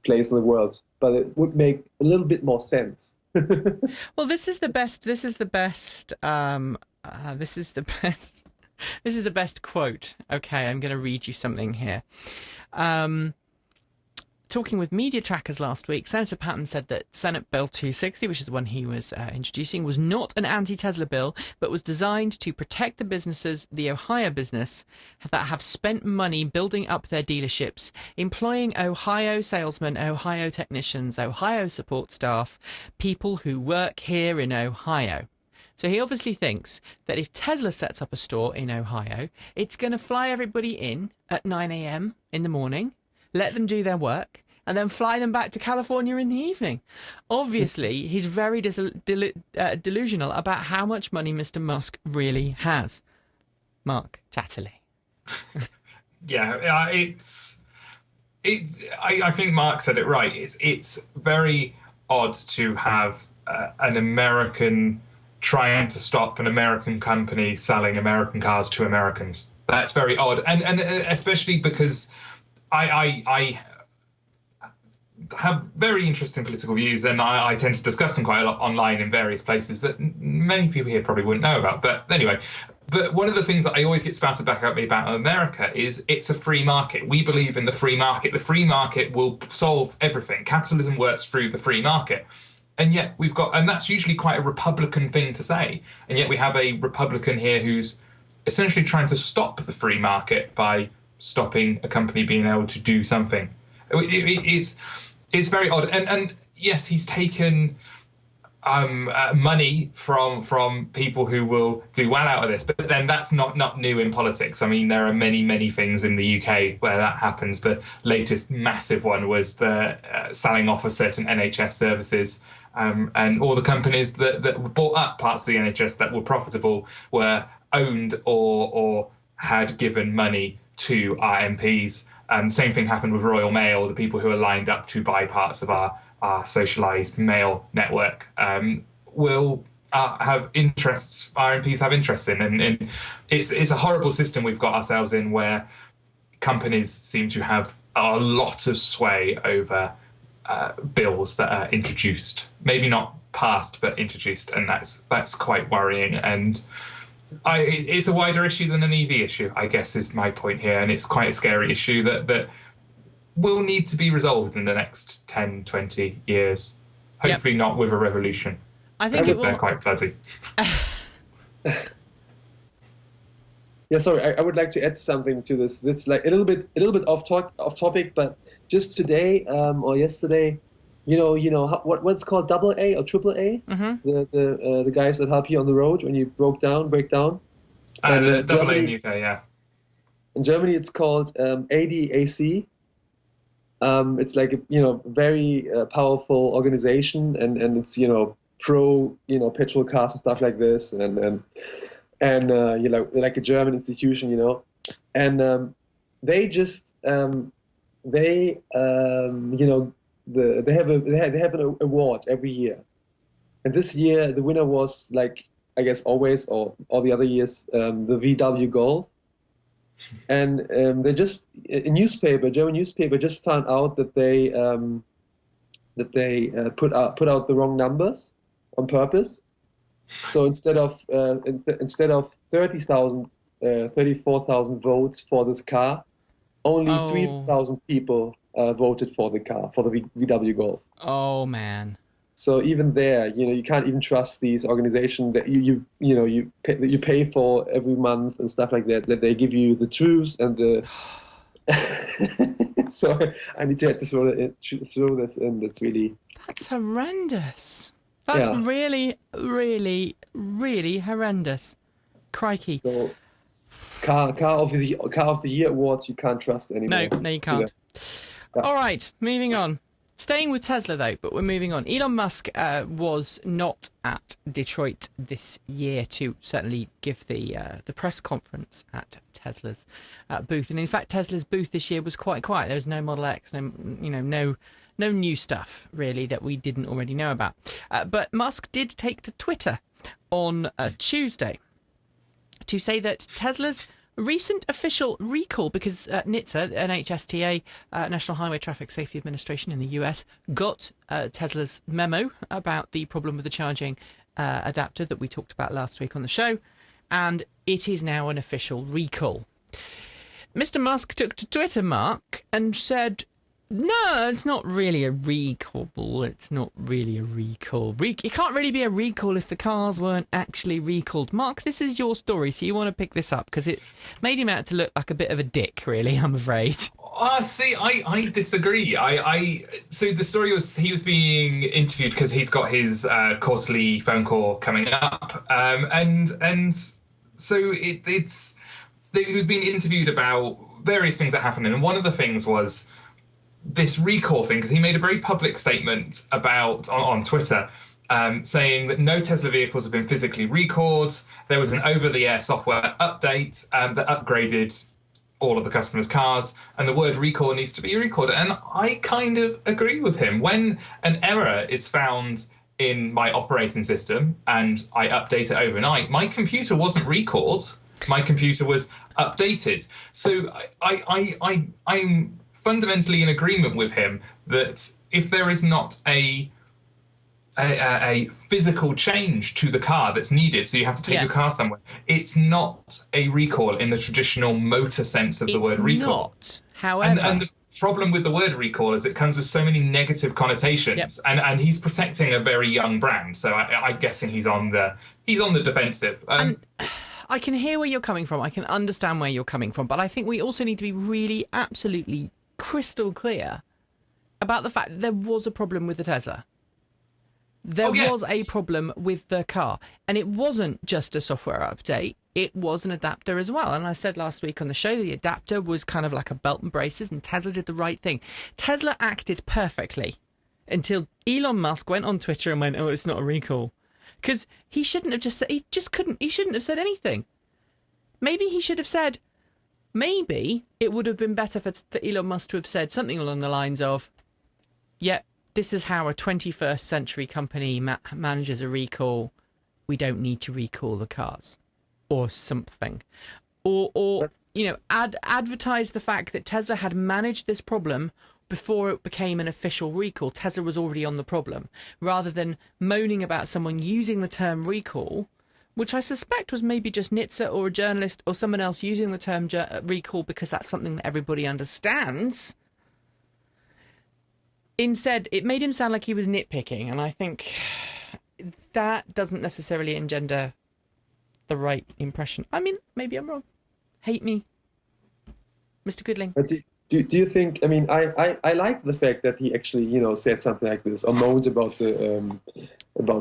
place in the world, but it would make a little bit more sense. Well, this is the best quote. Okay, I'm going to read you something here. Talking with Media Trackers last week, Senator Patton said that Senate Bill 260, which is the one he was introducing, was not an anti-Tesla bill, but was designed to protect the businesses, the Ohio business, that have spent money building up their dealerships, employing Ohio salesmen, Ohio technicians, Ohio support staff, people who work here in Ohio. So he obviously thinks that if Tesla sets up a store in Ohio, it's going to fly everybody in at 9 a.m. in the morning, let them do their work, and then fly them back to California in the evening. Obviously, he's very delusional about how much money Mr. Musk really has. Mark Chatterley. Yeah, I think Mark said it right. It's very odd to have an American trying to stop an American company selling American cars to Americans. That's very odd, and especially because I have very interesting political views, and I tend to discuss them quite a lot online in various places that many people here probably wouldn't know about. But anyway, but one of the things that I always get spouted back at me about America is it's a free market. We believe in the free market. The free market will solve everything. Capitalism works through the free market. And yet we've got, and that's usually quite a Republican thing to say. And yet we have a Republican here who's essentially trying to stop the free market by stopping a company being able to do something. It's very odd. And yes, he's taken money from people who will do well out of this, but then that's not new in politics. I mean, there are many things in the UK where that happens. The latest massive one was the selling off of certain NHS services, and all the companies that bought up parts of the NHS that were profitable were owned or had given money to our MPs. And the same thing happened with Royal Mail. The people who are lined up to buy parts of our socialised mail network will have interests, our MPs have interests in. And it's a horrible system we've got ourselves in, where companies seem to have a lot of sway over bills that are introduced. Maybe not passed, but introduced. And that's quite worrying. And it's a wider issue than an EV issue, I guess, is my point here. And it's quite a scary issue that will need to be resolved in the next 10, 20 years. Hopefully not with a revolution. I think because they're quite bloody. Yeah, sorry, I would like to add something to this. It's like a little bit off topic, but just today or yesterday, what's called double A or triple A, the guys that help you on the road when you break down. Double A in the UK, yeah. In Germany, it's called ADAC. It's like a very powerful organization, and it's pro petrol cars and stuff like this, and like a German institution, and they just they have an award every year, and this year the winner was, like, I guess always, or all the other years, the VW Golf. And they just, German newspaper just found out that they put out the wrong numbers on purpose. So instead of 34,000 votes for this car, only 3,000 people voted for the car, for the VW Golf. Oh man! So even there, you can't even trust these organizations that you pay for every month and stuff like that. That they give you the truth and the. So I need to throw this in. That's horrendous. That's really, really, really horrendous. Crikey. So, car of the year awards you can't trust anymore. No, you can't. All right, moving on. Staying with Tesla, though, but we're moving on. Elon Musk was not at Detroit this year to certainly give the press conference at Tesla's booth. And in fact, Tesla's booth this year was quite quiet. There was no Model X, no new stuff, really, that we didn't already know about. But Musk did take to Twitter on Tuesday to say that Tesla's recent official recall, because NHTSA, NHTSA, National Highway Traffic Safety Administration in the US, got Tesla's memo about the problem with the charging adapter that we talked about last week on the show, and it is now an official recall. Mr. Musk took to Twitter, Mark, and said, no, it's not really a recall. It's not really a recall. It can't really be a recall if the cars weren't actually recalled. Mark, this is your story, so you want to pick this up, because it made him out to look like a bit of a dick, really, I'm afraid. See, I disagree. So the story was he was being interviewed because he's got his quarterly phone call coming up, and so he was being interviewed about various things that happened, and one of the things was this recall thing, because he made a very public statement about on Twitter, saying that no Tesla vehicles have been physically recalled. There was an over-the-air software update that upgraded all of the customers' cars, and the word recall needs to be recalled. And I kind of agree with him. When an error is found in my operating system and I update it overnight, my computer wasn't recalled. My computer was updated. So I'm fundamentally in agreement with him that if there is not a physical change to the car that's needed, so you have to take your car somewhere, it's not a recall in the traditional motor sense of the word recall. It's not. However, and the problem with the word recall is it comes with so many negative connotations, and he's protecting a very young brand, so I'm guessing he's on the defensive. And I can hear where you're coming from. I can understand where you're coming from, but I think we also need to be really absolutely crystal clear about the fact that there was a problem with the Tesla. There was a problem with the car, and it wasn't just a software update. It was an adapter as well. And I said last week on the show, the adapter was kind of like a belt and braces, and Tesla did the right thing. Tesla acted perfectly until Elon Musk went on Twitter and went, "Oh, it's not a recall." Because he shouldn't have just said, he shouldn't have said anything. Maybe he should have said, maybe it would have been better for Elon Musk to have said something along the lines of, yeah, this is how a 21st century company manages a recall. We don't need to recall the cars, or something, or advertise the fact that Tesla had managed this problem before it became an official recall. Tesla was already on the problem, rather than moaning about someone using the term recall, which I suspect was maybe just Nitsa or a journalist or someone else using the term recall because that's something that everybody understands. Instead, it made him sound like he was nitpicking, and I think that doesn't necessarily engender the right impression. I mean, maybe I'm wrong. Hate me, Mr. Kudling. But do you think? I mean, I like the fact that he actually said something like this or moaned about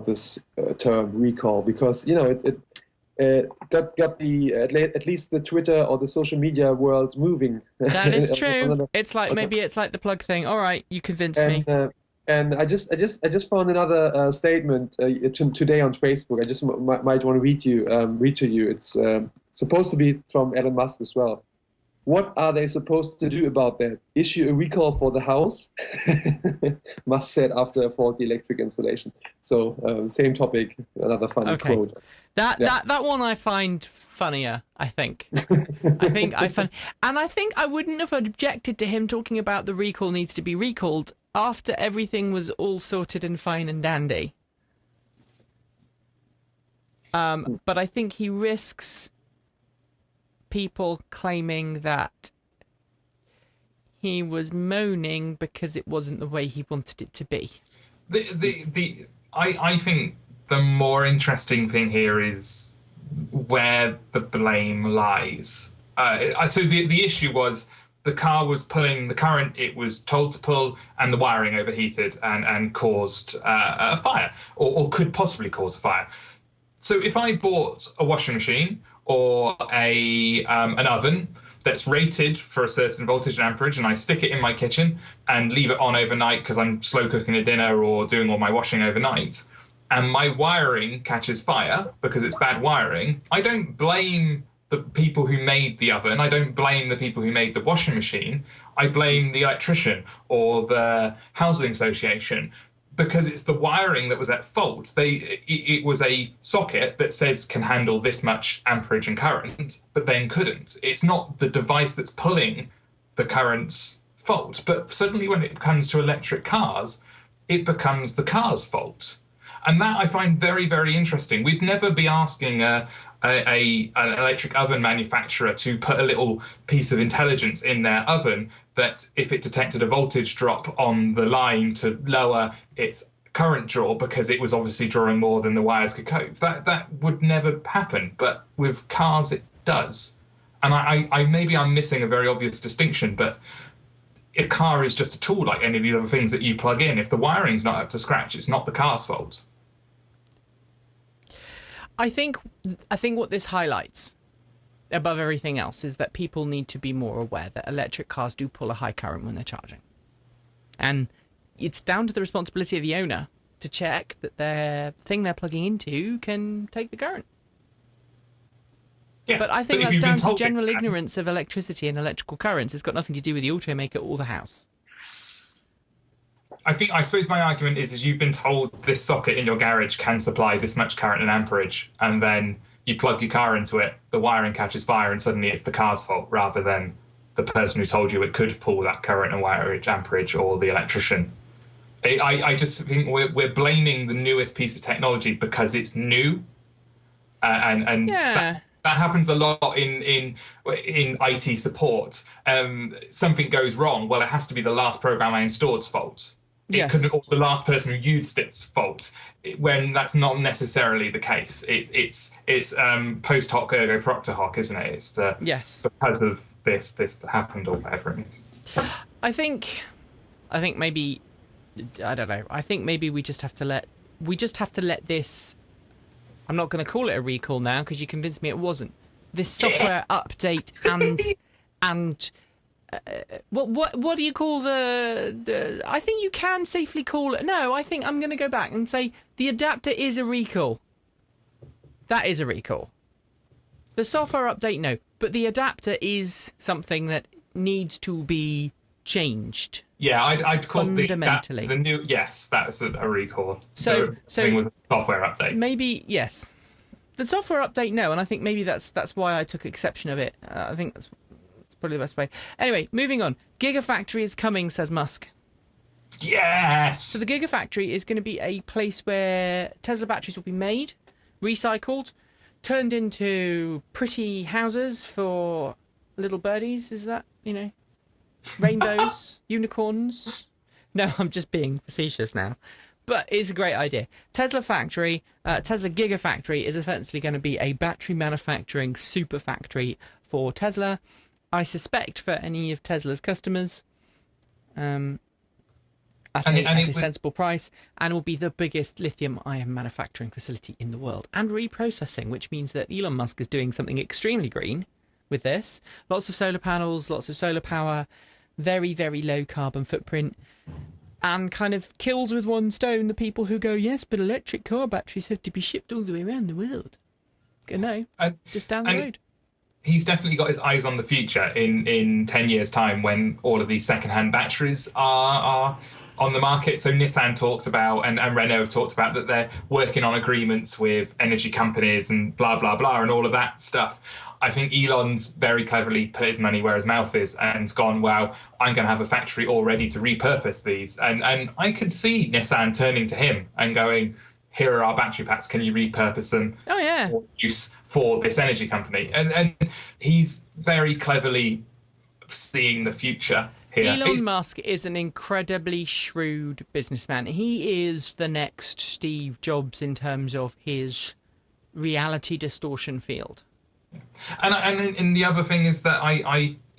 this term recall, because it got the at least the Twitter or the social media world moving. That is true. It's like maybe it's like the plug thing. All right, you convinced me. And I just found another statement today on Facebook. I just might want to read to you. It's supposed to be from Elon Musk as well. What are they supposed to do about that? Issue a recall for the house? Musk said after a faulty electric installation. So same topic, another funny quote. That one I find funnier, I think. And I think I wouldn't have objected to him talking about the recall needs to be recalled after everything was all sorted and fine and dandy. But I think he risks people claiming that he was moaning because it wasn't the way he wanted it to be. I think the more interesting thing here is where the blame lies. So the issue was the car was pulling the current it was told to pull, and the wiring overheated and caused a fire, or could possibly cause a fire. So if I bought a washing machine or an oven that's rated for a certain voltage and amperage, and I stick it in my kitchen and leave it on overnight because I'm slow cooking a dinner or doing all my washing overnight, and my wiring catches fire because it's bad wiring, I don't blame the people who made the oven. I don't blame the people who made the washing machine. I blame the electrician or the housing association, because it's the wiring that was at fault. It was a socket that says can handle this much amperage and current, but then couldn't. It's not the device that's pulling the current's fault. But suddenly when it comes to electric cars, it becomes the car's fault. And that I find very, very interesting. We'd never be asking an electric oven manufacturer to put a little piece of intelligence in their oven that if it detected a voltage drop on the line to lower its current draw, because it was obviously drawing more than the wires could cope. That would never happen. But with cars, it does. And I maybe I'm missing a very obvious distinction, but a car is just a tool like any of these other things that you plug in. If the wiring's not up to scratch, it's not the car's fault. I think what this highlights above everything else is that people need to be more aware that electric cars do pull a high current when they're charging. And it's down to the responsibility of the owner to check that their thing they're plugging into can take the current. Yeah, but I think that's down to general ignorance of electricity and electrical currents. It's got nothing to do with the automaker or the house. I suppose my argument is you've been told this socket in your garage can supply this much current and amperage, and then you plug your car into it, the wiring catches fire, and suddenly it's the car's fault rather than the person who told you it could pull that current and wiring amperage, or the electrician. I just think we're blaming the newest piece of technology because it's new, and Yeah. that happens a lot in IT support. Something goes wrong. Well, it has to be the last program I installed's fault. It Yes. couldn't, or the last person who used it's fault. When that's not necessarily the case. It's post hoc ergo propter hoc, isn't it? It's Yes. because of this happened or whatever it is. I think maybe, I don't know. I think maybe we just have to let this. I'm not going to call it a recall now because you convinced me it wasn't. This software update and what do you call the? I think you can safely call it. No, I think I'm going to go back and say the adapter is a recall. That is a recall. The software update, no, but the adapter is something that needs to be changed. Yeah, I'd call Fundamentally. the new. Yes, that's a recall. So The thing with a software update. Maybe yes, the software update no, and I think maybe that's why I took exception of it. I think that's probably the best way. Anyway, moving on. Gigafactory is coming, says Musk. Yes. So the Gigafactory is going to be a place where Tesla batteries will be made, recycled, turned into pretty houses for little birdies. Is that, rainbows, unicorns? No, I'm just being facetious now. But it's a great idea. Tesla Gigafactory is essentially going to be a battery manufacturing super factory for Tesla. I suspect for any of Tesla's customers, at a sensible price, and will be the biggest lithium-ion manufacturing facility in the world, and reprocessing, which means that Elon Musk is doing something extremely green with this. Lots of solar panels, lots of solar power, very, very low carbon footprint, and kind of kills with one stone the people who go, yes, but electric car batteries have to be shipped all the way around the world. No, just down the road. He's definitely got his eyes on the future in 10 years' time when all of these second-hand batteries are on the market. So Nissan talks about, and Renault have talked about, that they're working on agreements with energy companies and blah, blah, blah, and all of that stuff. I think Elon's very cleverly put his money where his mouth is and gone, well, I'm going to have a factory all ready to repurpose these. And I could see Nissan turning to him and going, here are our battery packs, can you repurpose them for use for this energy company? And he's very cleverly seeing the future here. Elon Musk is an incredibly shrewd businessman. He is the next Steve Jobs in terms of his reality distortion field. And the other thing is that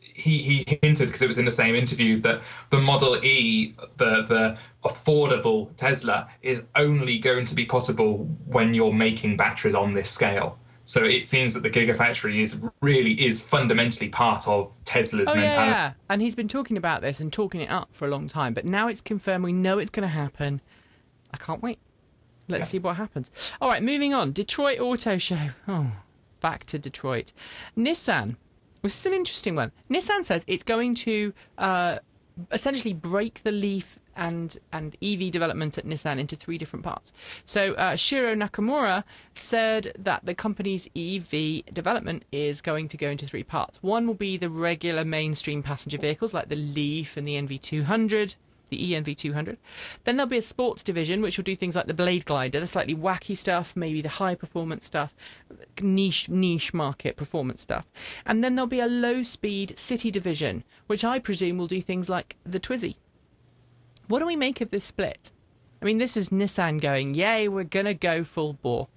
he hinted, because it was in the same interview, that the Model E, the affordable Tesla, is only going to be possible when you're making batteries on this scale. So it seems that the Gigafactory is fundamentally part of Tesla's mentality. Yeah, and he's been talking about this and talking it up for a long time, but now it's confirmed. We know it's going to happen. I can't wait. Let's see what happens. All right, moving on. Detroit Auto Show. Oh, back to Detroit. Nissan. This is an interesting one. Nissan says it's going to essentially break the Leaf and EV development at Nissan into 3 different parts. So Shiro Nakamura said that the company's EV development is going to go into 3 parts. One will be the regular mainstream passenger vehicles like the Leaf and the NV200, the ENV200. Then there'll be a sports division which will do things like the Blade Glider, the slightly wacky stuff, maybe the high performance stuff, niche market performance stuff. And then there'll be a low speed city division, which I presume will do things like the Twizy. What do we make of this split? I mean, this is Nissan going, yay, we're gonna go full bore.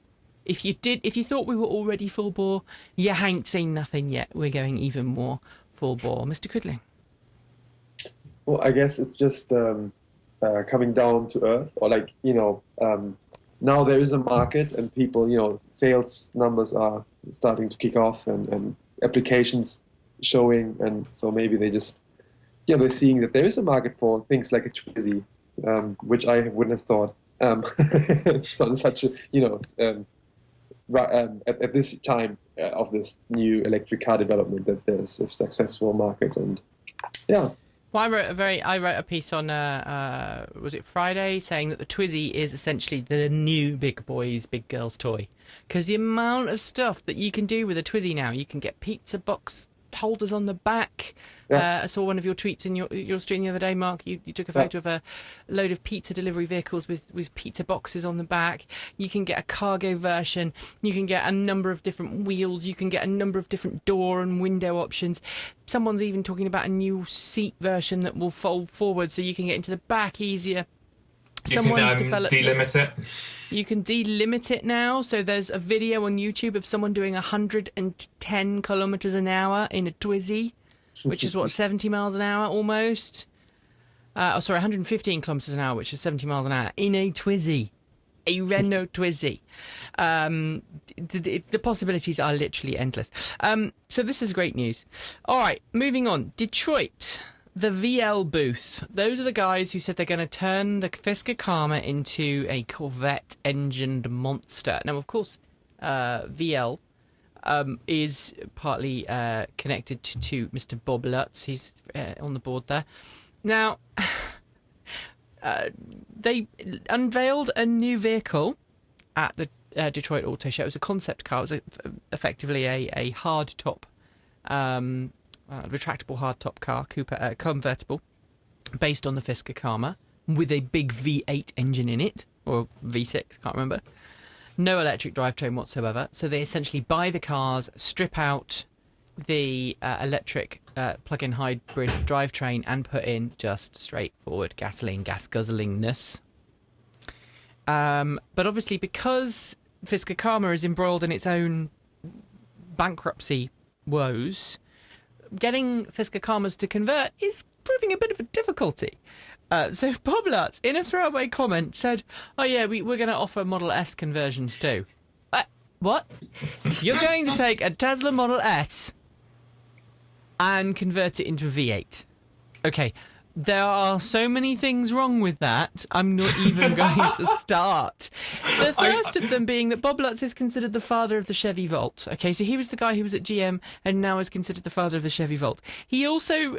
If you thought we were already full bore, you ain't seen nothing yet. We're going even more full bore. Mr. Kudling. Well, I guess it's just coming down to earth, or now there is a market and people, sales numbers are starting to kick off and applications showing, and so maybe they just, they're seeing that there is a market for things like a Twizy, which I wouldn't have thought. So on such a, at this time of this new electric car development, that there's a successful market, and yeah. Well, I wrote a piece on was it Friday, saying that the Twizy is essentially the new big boys, big girls toy, because the amount of stuff that you can do with a Twizy now, you can get pizza box holders on the back. I saw one of your tweets in your stream the other day, Mark. You took a photo of a load of pizza delivery vehicles with pizza boxes on the back. You can get a cargo version. You can get a number of different wheels. You can get a number of different door and window options. Someone's even talking about a new seat version that will fold forward so you can get into the back easier. Someone's developed delimit it. You can delimit it now. So there's a video on YouTube of someone doing 110 kilometers an hour in a Twizy, which is 70 miles an hour almost. 115 kilometers an hour, which is 70 miles an hour in a Twizy, a Renault Twizy. The possibilities are literally endless. So this is great news. All right, moving on. Detroit. The VL booth. Those are the guys who said they're going to turn the Fisker Karma into a Corvette engined monster. Now, of course, VL is partly connected to Mr. Bob Lutz. He's on the board there. Now, they unveiled a new vehicle at the Detroit Auto Show. It was a concept car. It was effectively a hard top. Retractable hardtop car, Cooper convertible, based on the Fisker Karma, with a big V8 engine in it, or V6, can't remember. No electric drivetrain whatsoever. So they essentially buy the cars, strip out the electric plug-in hybrid drivetrain, and put in just straightforward gasoline, gas guzzlingness. But obviously, because Fisker Karma is embroiled in its own bankruptcy woes, getting Fisker Karmas to convert is proving a bit of a difficulty. So Bob Lutz, in a throwaway comment, said, "Oh yeah, we're going to offer Model S conversions too." What? You're going to take a Tesla Model S and convert it into a V8? Okay, there are so many things wrong with that, I'm not even going to start. The first of them being that Bob Lutz is considered the father of the Chevy Volt. Okay, so he was the guy who was at GM and now is considered the father of the Chevy Volt. He also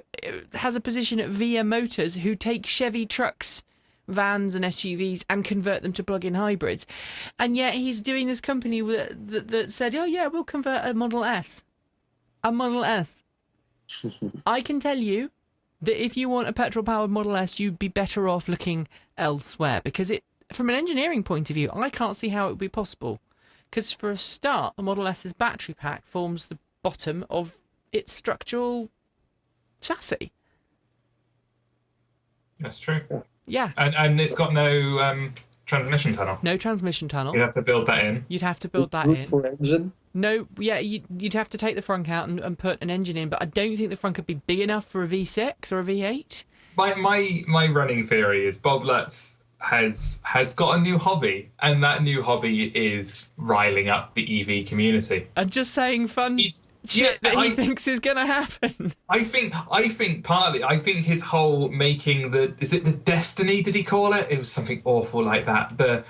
has a position at VIA Motors, who take Chevy trucks, vans and SUVs and convert them to plug-in hybrids. And yet he's doing this company that said, oh yeah, we'll convert a Model S. A Model S. I can tell you that if you want a petrol-powered Model S, you'd be better off looking elsewhere, because from an engineering point of view, I can't see how it would be possible. Because for a start, the Model S's battery pack forms the bottom of its structural chassis. That's true. Yeah. And it's got no transmission tunnel. No transmission tunnel. You'd have to build that in. You'd have to build that in. For engine? No, yeah, you'd have to take the frunk out and put an engine in, but I don't think the frunk could be big enough for a V6 or a V8. My running theory is Bob Lutz has got a new hobby, and that new hobby is riling up the EV community. And just saying fun shit that he thinks is going to happen. I think partly, I think his whole making is it the Destiny, did he call it? It was something awful like that. The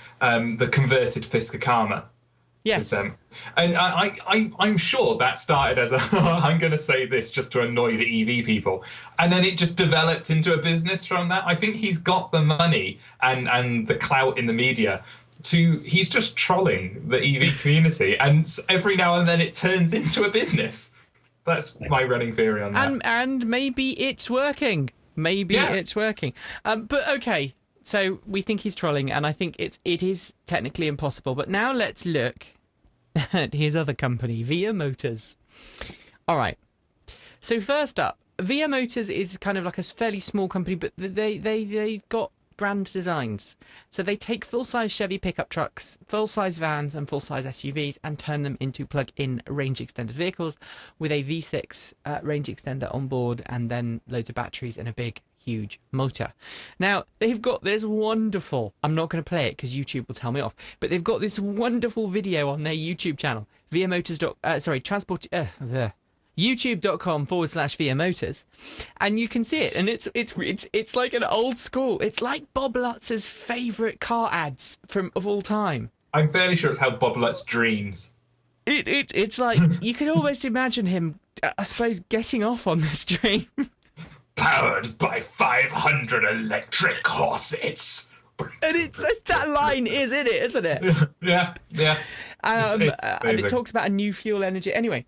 converted Fisker Karma. Yes. And I'm sure that started as I'm going to say this just to annoy the EV people. And then it just developed into a business from that. I think he's got the money and the clout in the media he's just trolling the EV community. And every now and then it turns into a business. That's my running theory on that. And maybe it's working. It's working. But okay. So we think he's trolling, and I think it is technically impossible. But now let's look at his other company, VIA Motors. All right. So first up, VIA Motors is kind of like a fairly small company, but they've got grand designs. So they take full-size Chevy pickup trucks, full-size vans, and full-size SUVs and turn them into plug-in range-extended vehicles with a V6 range extender on board, and then loads of batteries and a big huge motor. Now, they've got this wonderful, I'm not going to play it because YouTube will tell me off, but they've got this wonderful video on their YouTube channel, youtube.com/VIA Motors, and you can see it, and it's like an old school, it's like Bob Lutz's favourite car ads of all time. I'm fairly sure it's how Bob Lutz dreams. It's like, you can almost imagine him, I suppose, getting off on this dream. powered by 500 electric horses. And it's that line is in it, isn't it? Yeah. It's And it talks about a new fuel energy. Anyway,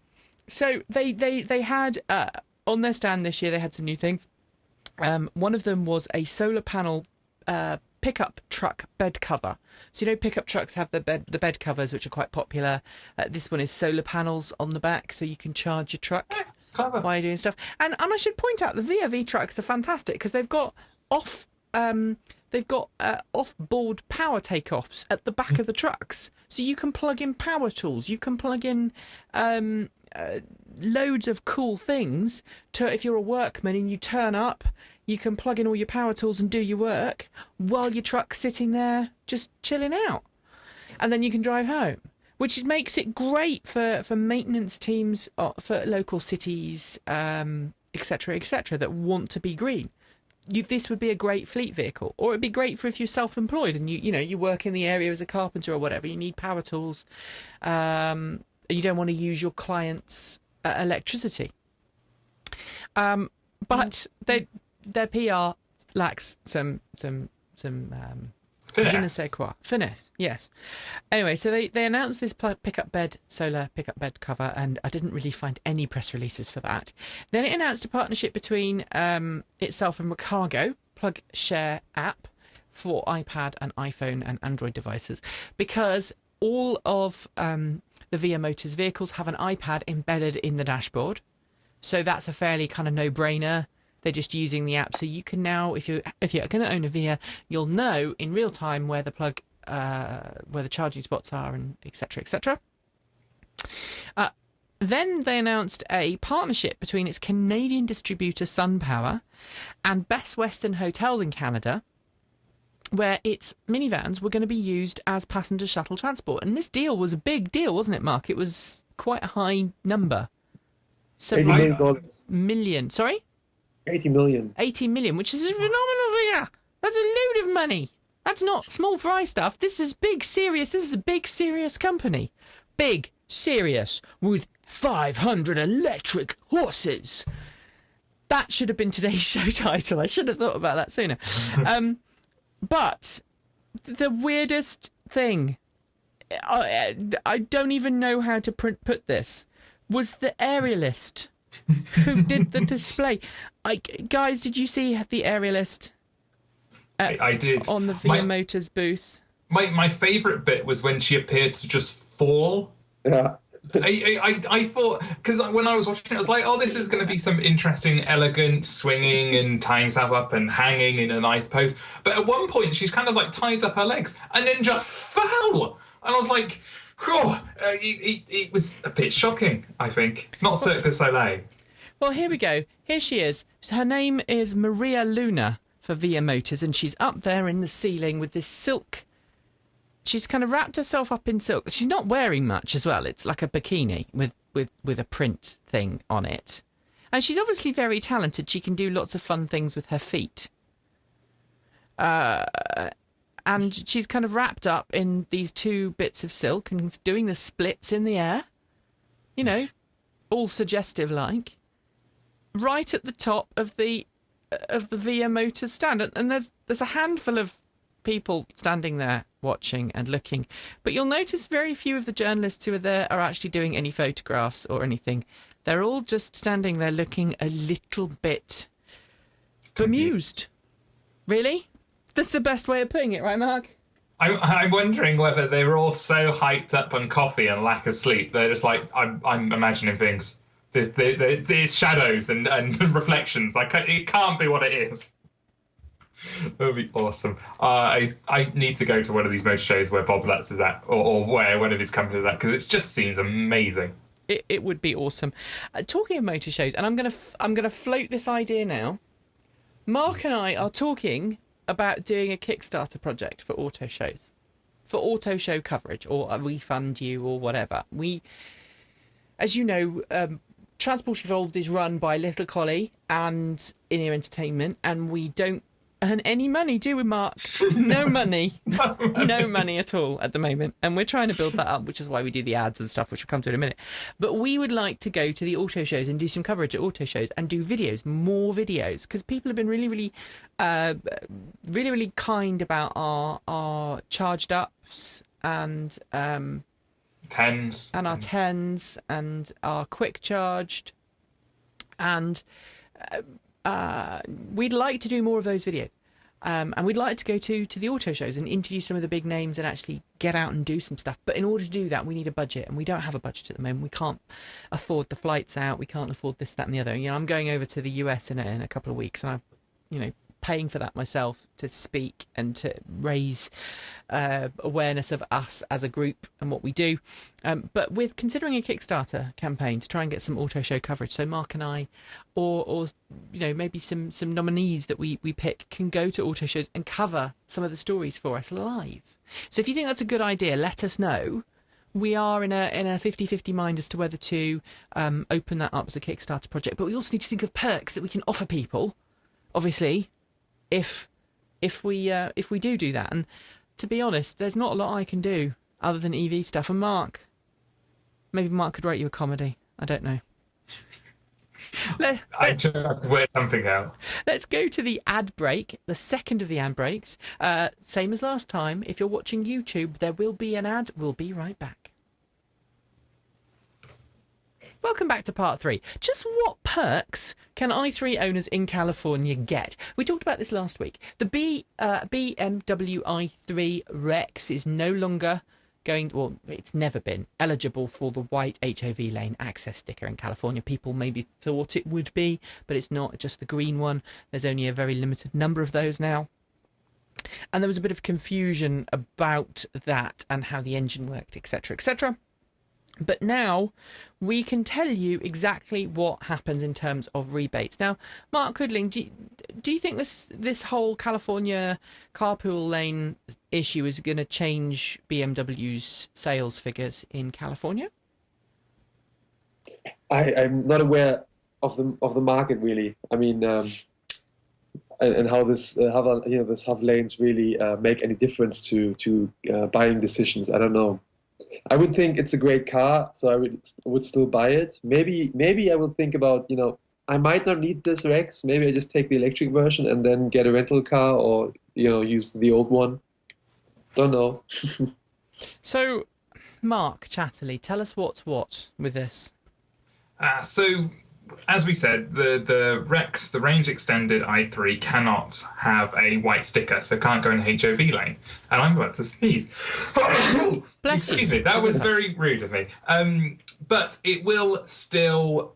so they had on their stand this year, they had some new things. One of them was a solar panel pickup truck bed cover. So, pickup trucks have the bed covers, which are quite popular. This one is solar panels on the back, so you can charge your truck It's clever. while you're doing stuff. And I should point out the VRV trucks are fantastic because they've got off-board power takeoffs at the back of the trucks, so you can plug in power tools. You can plug in loads of cool things to, if you're a workman and you turn up, you can plug in all your power tools and do your work while your truck's sitting there just chilling out, and then you can drive home, which makes it great for maintenance teams, for local cities, etc., that want to be green. This would be a great fleet vehicle, or it'd be great for if you're self-employed and you work in the area as a carpenter or whatever. You need power tools. You don't want to use your client's electricity. But their PR lacks some je ne sais quoi. Finesse, yes. Anyway, so they announced this solar pickup bed cover, and I didn't really find any press releases for that. Then it announced a partnership between itself and Recargo, plug share app for iPad and iPhone and Android devices, because all of the VIA Motors vehicles have an iPad embedded in the dashboard. So that's a fairly kind of no-brainer. They're just using the app, so you can now, if you're going to own a VIA, you'll know in real time where the where the charging spots are, and etc. Then they announced a partnership between its Canadian distributor SunPower and Best Western Hotels in Canada, where its minivans were going to be used as passenger shuttle transport. And this deal was a big deal, wasn't it, Mark? It was quite a high number. So $80 million. Sorry? 80 million. 80 million, which is a phenomenal figure. That's a load of money. That's not small fry stuff. This is big, serious. This is a big, serious company. Big, serious, with 500 electric horses. That should have been today's show title. I should have thought about that sooner. But the weirdest thing, I don't even know how to put this, was the aerialist who did the display. Guys, did you see the aerialist? I did. On the VIA Motors booth. My favourite bit was when she appeared to just fall. Yeah. I thought, because when I was watching it, I was like, oh, this is going to be some interesting, elegant swinging and tying herself up and hanging in a nice pose. But at one point, she's kind of like ties up her legs and then just fell. And I was like, it was a bit shocking, I think. Not Cirque du Soleil. Well, here we go. Here she is. Her name is Maria Luna for VIA Motors, and she's up there in the ceiling with this silk. She's kind of wrapped herself up in silk. She's not wearing much as well. It's like a bikini with a print thing on it. And she's obviously very talented. She can do lots of fun things with her feet. And she's kind of wrapped up in these two bits of silk and doing the splits in the air. All suggestive like. Right at the top of the VIA Motors stand. And there's a handful of people standing there watching and looking, but you'll notice very few of the journalists who are there are actually doing any photographs or anything. They're all just standing there looking a little bit bemused. Really? That's the best way of putting it, right, Mark? I'm wondering whether they were all so hyped up on coffee and lack of sleep. They're just like, I'm imagining things. It's shadows and reflections. It can't be what it is. That would be awesome. I need to go to one of these motor shows where Bob Lutz is at, or where one of his companies is at, because it just seems amazing. It would be awesome. Talking of motor shows, and I'm gonna float this idea now. Mark and I are talking about doing a Kickstarter project for auto shows, for auto show coverage, or we fund you or whatever. We, as you know, Transport Evolved is run by Little Collie and In-Ear Entertainment, and we don't earn any money, do we, Mark? No money. No money at all at the moment. And we're trying to build that up, which is why we do the ads and stuff, which we'll come to in a minute. But we would like to go to the auto shows and do some coverage at auto shows and do videos, more videos, because people have been really kind about our charged ups and Tens. And our 10s and our quick charged. And we'd like to do more of those videos. And we'd like to go to the auto shows and interview some of the big names and actually get out and do some stuff. But in order to do that, we need a budget, and we don't have a budget at the moment. We can't afford the flights out. We can't afford this, that, and the other. You know, I'm going over to the US in a couple of weeks, and I'm, paying for that myself to speak and to raise awareness of us as a group and what we do. But with considering a Kickstarter campaign to try and get some auto show coverage, so Mark and I, or maybe some nominees that we pick can go to auto shows and cover some of the stories for us live. So if you think that's a good idea, let us know. We are in a 50-50 mind as to whether to open that up as a Kickstarter project, but we also need to think of perks that we can offer people, obviously, if we do that. And to be honest, there's not a lot I can do other than EV stuff. And maybe Mark could write you a comedy. I don't know. I just have to work something out. Let's go to the ad break, the second of the ad breaks. Same as last time. If you're watching YouTube, there will be an ad. We'll be right back. Welcome back to part 3. Just what perks can i3 owners in California get? We talked about this last week. The BMW i3 Rex is no longer it's never been eligible for the white HOV lane access sticker in California. People maybe thought it would be, but it's not, just the green one. There's only a very limited number of those now. And there was a bit of confusion about that and how the engine worked, etc., etc. But now we can tell you exactly what happens in terms of rebates. Now, Marc Kudling, do you think this whole California carpool lane issue is going to change BMW's sales figures in California? I'm not aware of the market really. I mean, and how this HOV lanes really make any difference to buying decisions. I don't know. I would think it's a great car, so I would still buy it. Maybe I would think about, I might not need this Rex. Maybe I just take the electric version and then get a rental car, or use the old one. Don't know. So, Mark Chatterley, tell us what's what with this. So, as we said, the Rex, the range extended i3, cannot have a white sticker, so can't go in the HOV lane. And I'm about to sneeze. Bless you. Excuse me, that was very rude of me. But it will still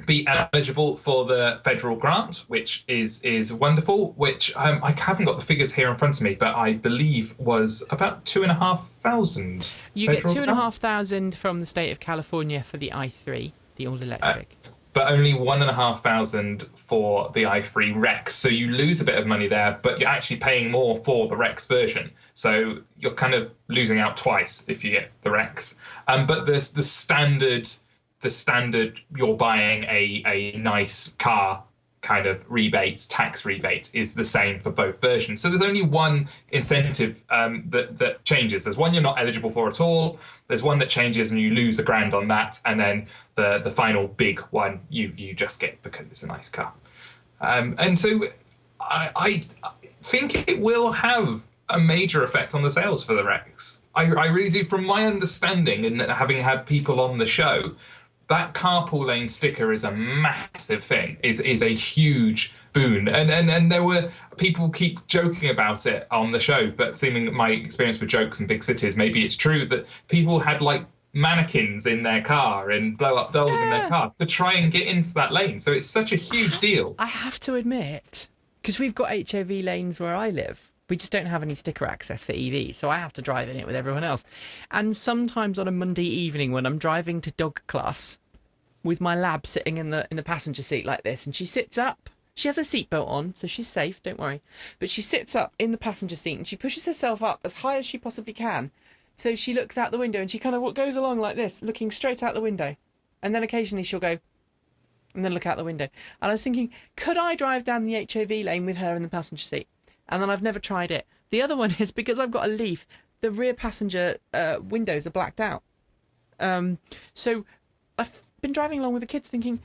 be eligible for the federal grant, which is wonderful, which I haven't got the figures here in front of me, but I believe was about 2,500. You get 2,500 from the state of California for the i3. The all-electric. But only 1,500 for the i3 Rex. So you lose a bit of money there, but you're actually paying more for the Rex version. So you're kind of losing out twice if you get the Rex. But the standard, you're buying a nice car kind of tax rebate is the same for both versions. So there's only one incentive that changes. There's one you're not eligible for at all. There's one that changes and you lose $1,000 on that, and then the final big one you just get because it's a nice car. And so I think it will have a major effect on the sales for the Rex. I really do. From my understanding and having had people on the show, that carpool lane sticker is a massive thing, is a huge boon. And there were people keep joking about it on the show, but seeming my experience with jokes in big cities, maybe it's true that people had like mannequins in their car and blow up dolls in their car to try and get into that lane. So it's such a huge deal. I have to admit, because we've got HOV lanes where I live, we just don't have any sticker access for EV, so I have to drive in it with everyone else. And sometimes on a Monday evening when I'm driving to dog class with my lab sitting in the passenger seat like this, and she sits up. She has a seatbelt on, so she's safe, don't worry. But she sits up in the passenger seat and she pushes herself up as high as she possibly can. So she looks out the window and she kind of goes along like this, looking straight out the window. And then occasionally she'll go, and then look out the window. And I was thinking, could I drive down the HOV lane with her in the passenger seat? And then I've never tried it. The other one is because I've got a Leaf, the rear passenger windows are blacked out. So I've been driving along with the kids thinking,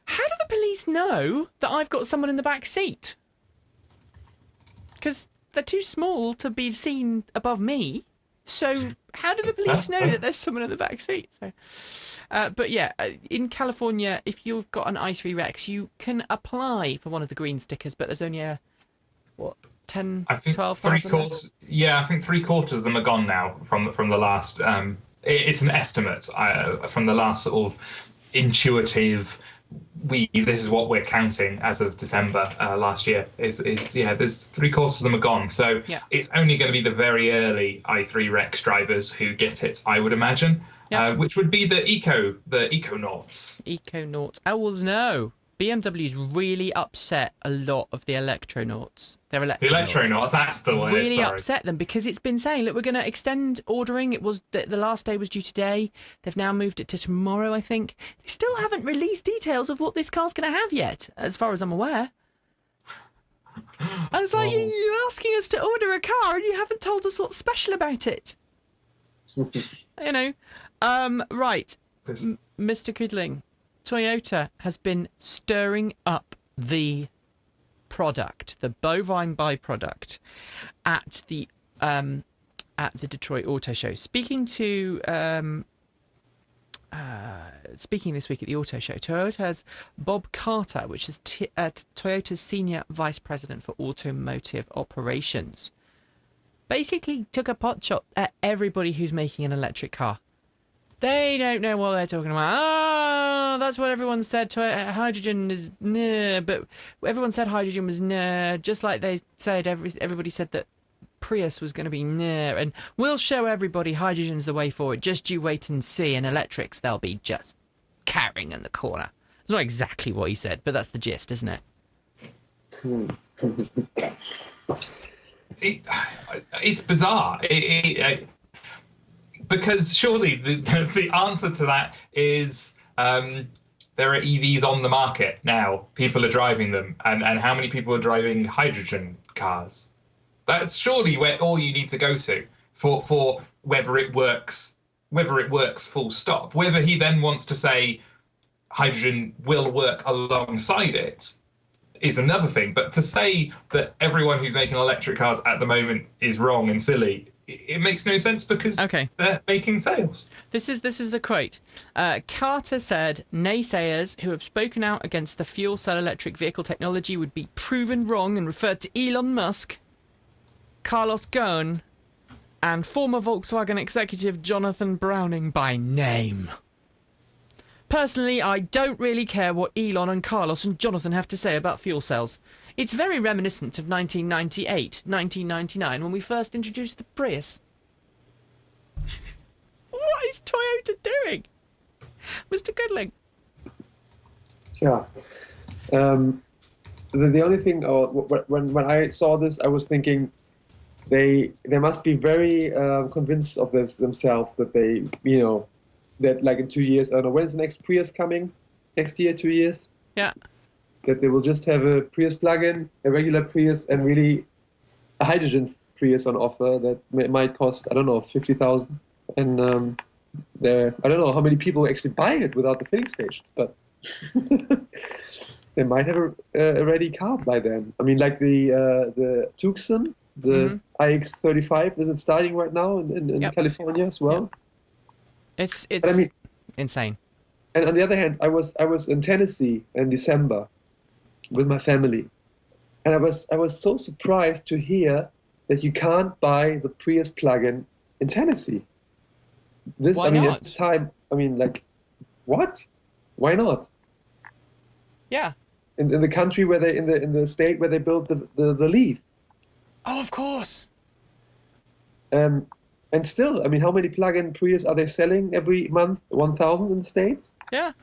how do the police know that I've got someone in the back seat? Because they're too small to be seen above me. So how do the police know that there's someone in the back seat? So, but yeah, in California, if you've got an i3 Rex, you can apply for one of the green stickers, but there's only 10, I think 12 three-quarters. Yeah, I think 3/4 of them are gone now from the last. It's an estimate from the last sort of intuitive. This is what we're counting as of December last year. Is there's 3/4 of them are gone. So it's only going to be the very early i3 Rex drivers who get it, I would imagine. Which would be the Econauts. Econauts. Oh well, no. BMW's really upset a lot of the Electronauts. They're Electronauts. The Electronauts, that's the one. Really upset them because it's been saying, look, we're going to extend ordering. It was the last day was due today. They've now moved it to tomorrow, I think. They still haven't released details of what this car's going to have yet, as far as I'm aware. And it's like, you're asking us to order a car and you haven't told us what's special about it. You know. Right. Mr. Kudling. Toyota has been stirring up the product, the bovine byproduct, at the Detroit Auto Show. Speaking this week at the Auto Show, Toyota's Bob Carter, which is Toyota's Senior Vice President for Automotive Operations, basically took a pot shot at everybody who's making an electric car. They don't know what they're talking about. Oh, that's what everyone said. Hydrogen is nah, but everyone said hydrogen was nah, just like they said everybody said that Prius was going to be nah, and we'll show everybody hydrogen's the way forward. Just you wait and see. And electrics, they'll be just carrying in the corner. It's not exactly what he said, but that's the gist, isn't it? It's bizarre. Because surely the answer to that is there are EVs on the market now. People are driving them. And how many people are driving hydrogen cars? That's surely where all you need to go to for whether it works full stop. Whether he then wants to say hydrogen will work alongside it is another thing. But to say that everyone who's making electric cars at the moment is wrong and silly, it makes no sense because they're making sales. This is the quote. Carter said, naysayers who have spoken out against the fuel cell electric vehicle technology would be proven wrong, and referred to Elon Musk, Carlos Ghosn, and former Volkswagen executive Jonathan Browning by name. Personally, I don't really care what Elon and Carlos and Jonathan have to say about fuel cells. It's very reminiscent of 1998, 1999, when we first introduced the Prius. What is Toyota doing? Mr. Kudling? Yeah. The only thing, when I saw this, I was thinking they must be very convinced of this themselves, that they, that like in 2 years, I don't know, when's the next Prius coming? Next year, 2 years? Yeah. That they will just have a Prius plug-in, a regular Prius, and really a hydrogen Prius on offer that might cost, I don't know, 50,000. And I don't know how many people actually buy it without the filling station, but they might have a ready car by then. I mean, like the Tucson, the iX35, is it starting right now in California as well? Yep. It's insane. And on the other hand, I was in Tennessee in December with my family, and I was so surprised to hear that you can't buy the Prius plug-in in Tennessee. Why not? At this time, what? Why not? Yeah. In the country where they in the state where they built the Leaf. Oh, of course. And still, how many plug-in Prius are they selling every month? 1,000 in the States? Yeah.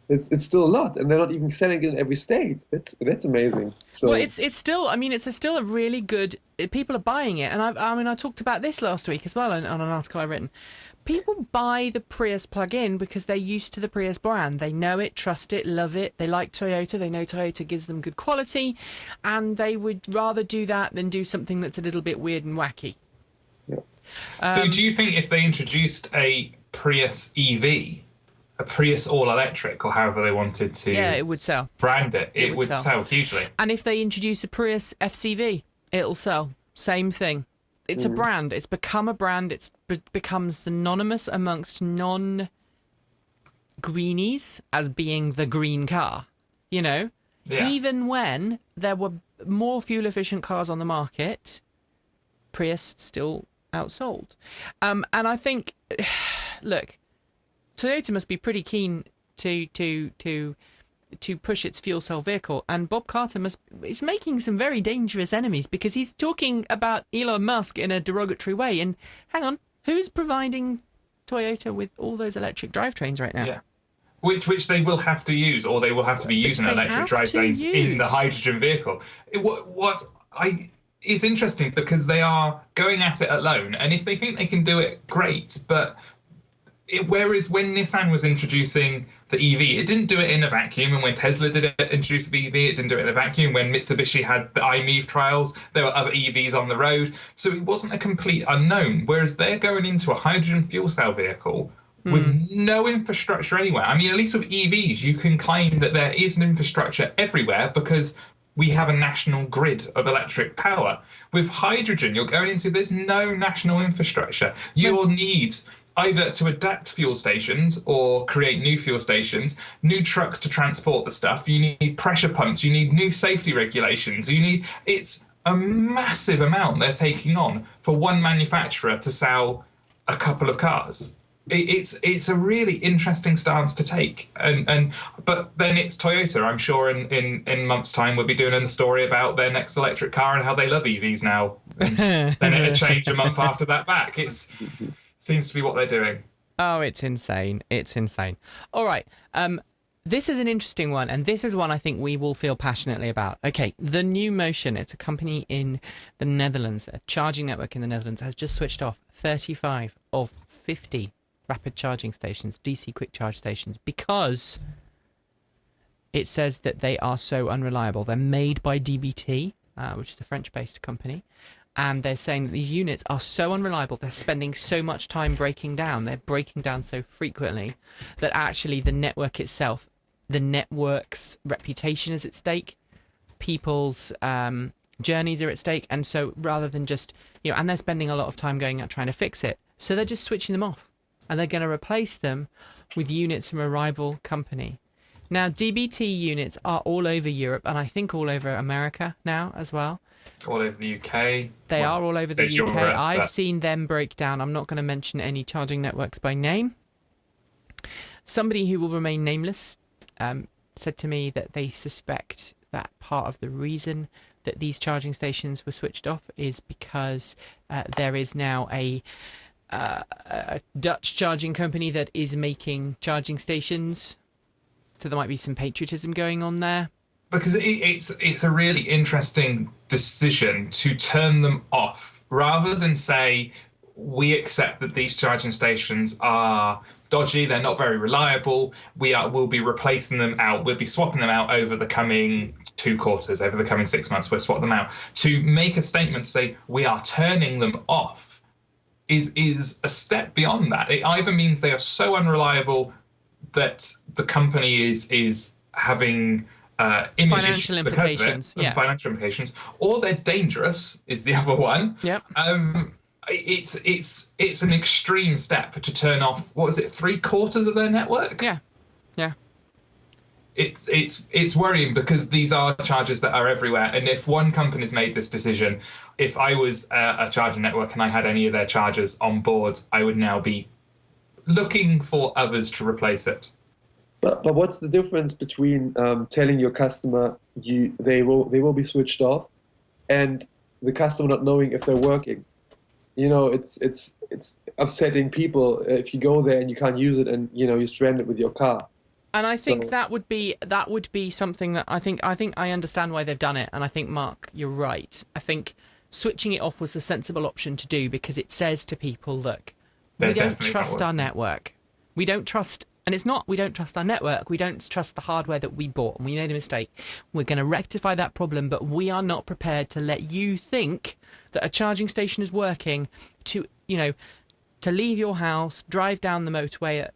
It's still a lot, and they're not even selling it in every state. That's amazing. So, well, it's still. It's still a really good. People are buying it, and I talked about this last week as well on an article I've written. people buy the Prius plug-in because they're used to the Prius brand. They know it, trust it, love it. They like Toyota. They know Toyota gives them good quality, and they would rather do that than do something that's a little bit weird and wacky. Yeah. So do you think if they introduced a Prius EV, a Prius all-electric, or however they wanted to it would sell. Brand it would sell hugely? And if they introduce a Prius FCV, it'll sell. Same thing. It's a brand. It's become a brand. It becomes synonymous amongst non-greenies as being the green car. You know? Yeah. Even when there were more fuel-efficient cars on the market, Prius still outsold. And I think, look, Toyota must be pretty keen to push its fuel cell vehicle, and Bob Carter is making some very dangerous enemies because he's talking about Elon Musk in a derogatory way. And hang on, who's providing Toyota with all those electric drivetrains right now? Yeah. Which they will have to use, or they will have to be using electric drivetrains in the hydrogen vehicle. It's interesting because they are going at it alone, and if they think they can do it, great. But whereas when Nissan was introducing the EV, it didn't do it in a vacuum, and when Tesla introduced the EV, it didn't do it in a vacuum. When Mitsubishi had the iMEV trials, there were other EVs on the road, so it wasn't a complete unknown. Whereas they're going into a hydrogen fuel cell vehicle with no infrastructure anywhere. I mean, at least with EVs, you can claim that there is an infrastructure everywhere because we have a national grid of electric power. With hydrogen, you're going into, there's no national infrastructure. You will need either to adapt fuel stations or create new fuel stations, new trucks to transport the stuff. You need pressure pumps. You need new safety regulations. It's a massive amount they're taking on for one manufacturer to sell a couple of cars. It's a really interesting stance to take, but then it's Toyota. I'm sure in months' time we'll be doing a story about their next electric car and how they love EVs now. And then it'll change a month after that back. Seems to be what they're doing. Oh, it's insane. It's insane. All right. This is an interesting one, and this is one I think we will feel passionately about. Okay, the New Motion. It's a company in the Netherlands, a charging network in the Netherlands, has just switched off 35 of 50 rapid charging stations, DC quick charge stations, because it says that they are so unreliable. They're made by DBT, which is a French-based company, and they're saying that these units are so unreliable, they're spending so much time breaking down, they're breaking down so frequently, that actually the network itself, the network's reputation is at stake, people's journeys are at stake, and so rather than just, and they're spending a lot of time going out trying to fix it, so they're just switching them off. And they're going to replace them with units from a rival company. Now, DBT units are all over Europe, and I think all over America now as well. All over the UK. They are all over the UK. Europe, I've seen them break down. I'm not going to mention any charging networks by name. Somebody who will remain nameless said to me that they suspect that part of the reason that these charging stations were switched off is because there is now a Dutch charging company that is making charging stations, so there might be some patriotism going on there. Because it's a really interesting decision to turn them off rather than say we accept that these charging stations are dodgy, they're not very reliable, we'll be replacing them out, we'll be swapping them out over the coming 2 quarters, over the coming 6 months, we'll swap them out. To make a statement to say we are turning them off is a step beyond that. It either means they are so unreliable that the company is having image financial issues because implications, of it, financial implications, or they're dangerous is the other one. Yep. It's an extreme step to turn off. What is it? 3/4 of their network. Yeah. It's worrying because these are chargers that are everywhere, and if one company's made this decision, if I was a charging network and I had any of their chargers on board, I would now be looking for others to replace it. But what's the difference between telling your customer they will be switched off, and the customer not knowing if they're working? It's upsetting people if you go there and you can't use it, and you're stranded with your car. And I think that would be something that I think I understand why they've done it, and I think, Mark, you're right. I think switching it off was the sensible option to do because it says to people, look, They're we don't definitely not trust our working. network. We don't trust, and it's not we don't trust our network. We don't trust the hardware that we bought, and we made a mistake. We're going to rectify that problem, but we are not prepared to let you think that a charging station is working to, to leave your house, drive down the motorway at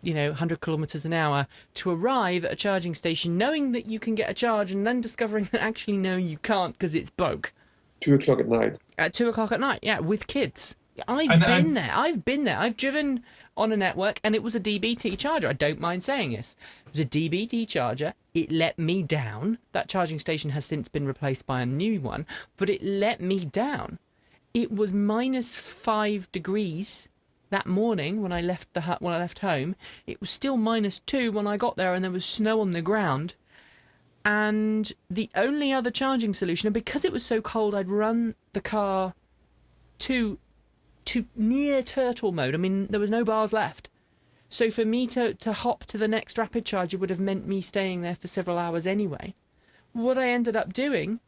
100 kilometers an hour to arrive at a charging station knowing that you can get a charge and then discovering that actually no, you can't because it's broke. 2 o'clock at night. At 2 o'clock at night, yeah, with kids. I've been there. I've driven on a network and it was a DBT charger. I don't mind saying this. It was a DBT charger. It let me down. That charging station has since been replaced by a new one, but it let me down. It was -5 degrees that morning when I left home. It was still -2 when I got there, and there was snow on the ground. And the only other charging solution, and because it was so cold, I'd run the car to near turtle mode. I mean, there was no bars left. So for me to hop to the next rapid charger would have meant me staying there for several hours anyway. What I ended up doing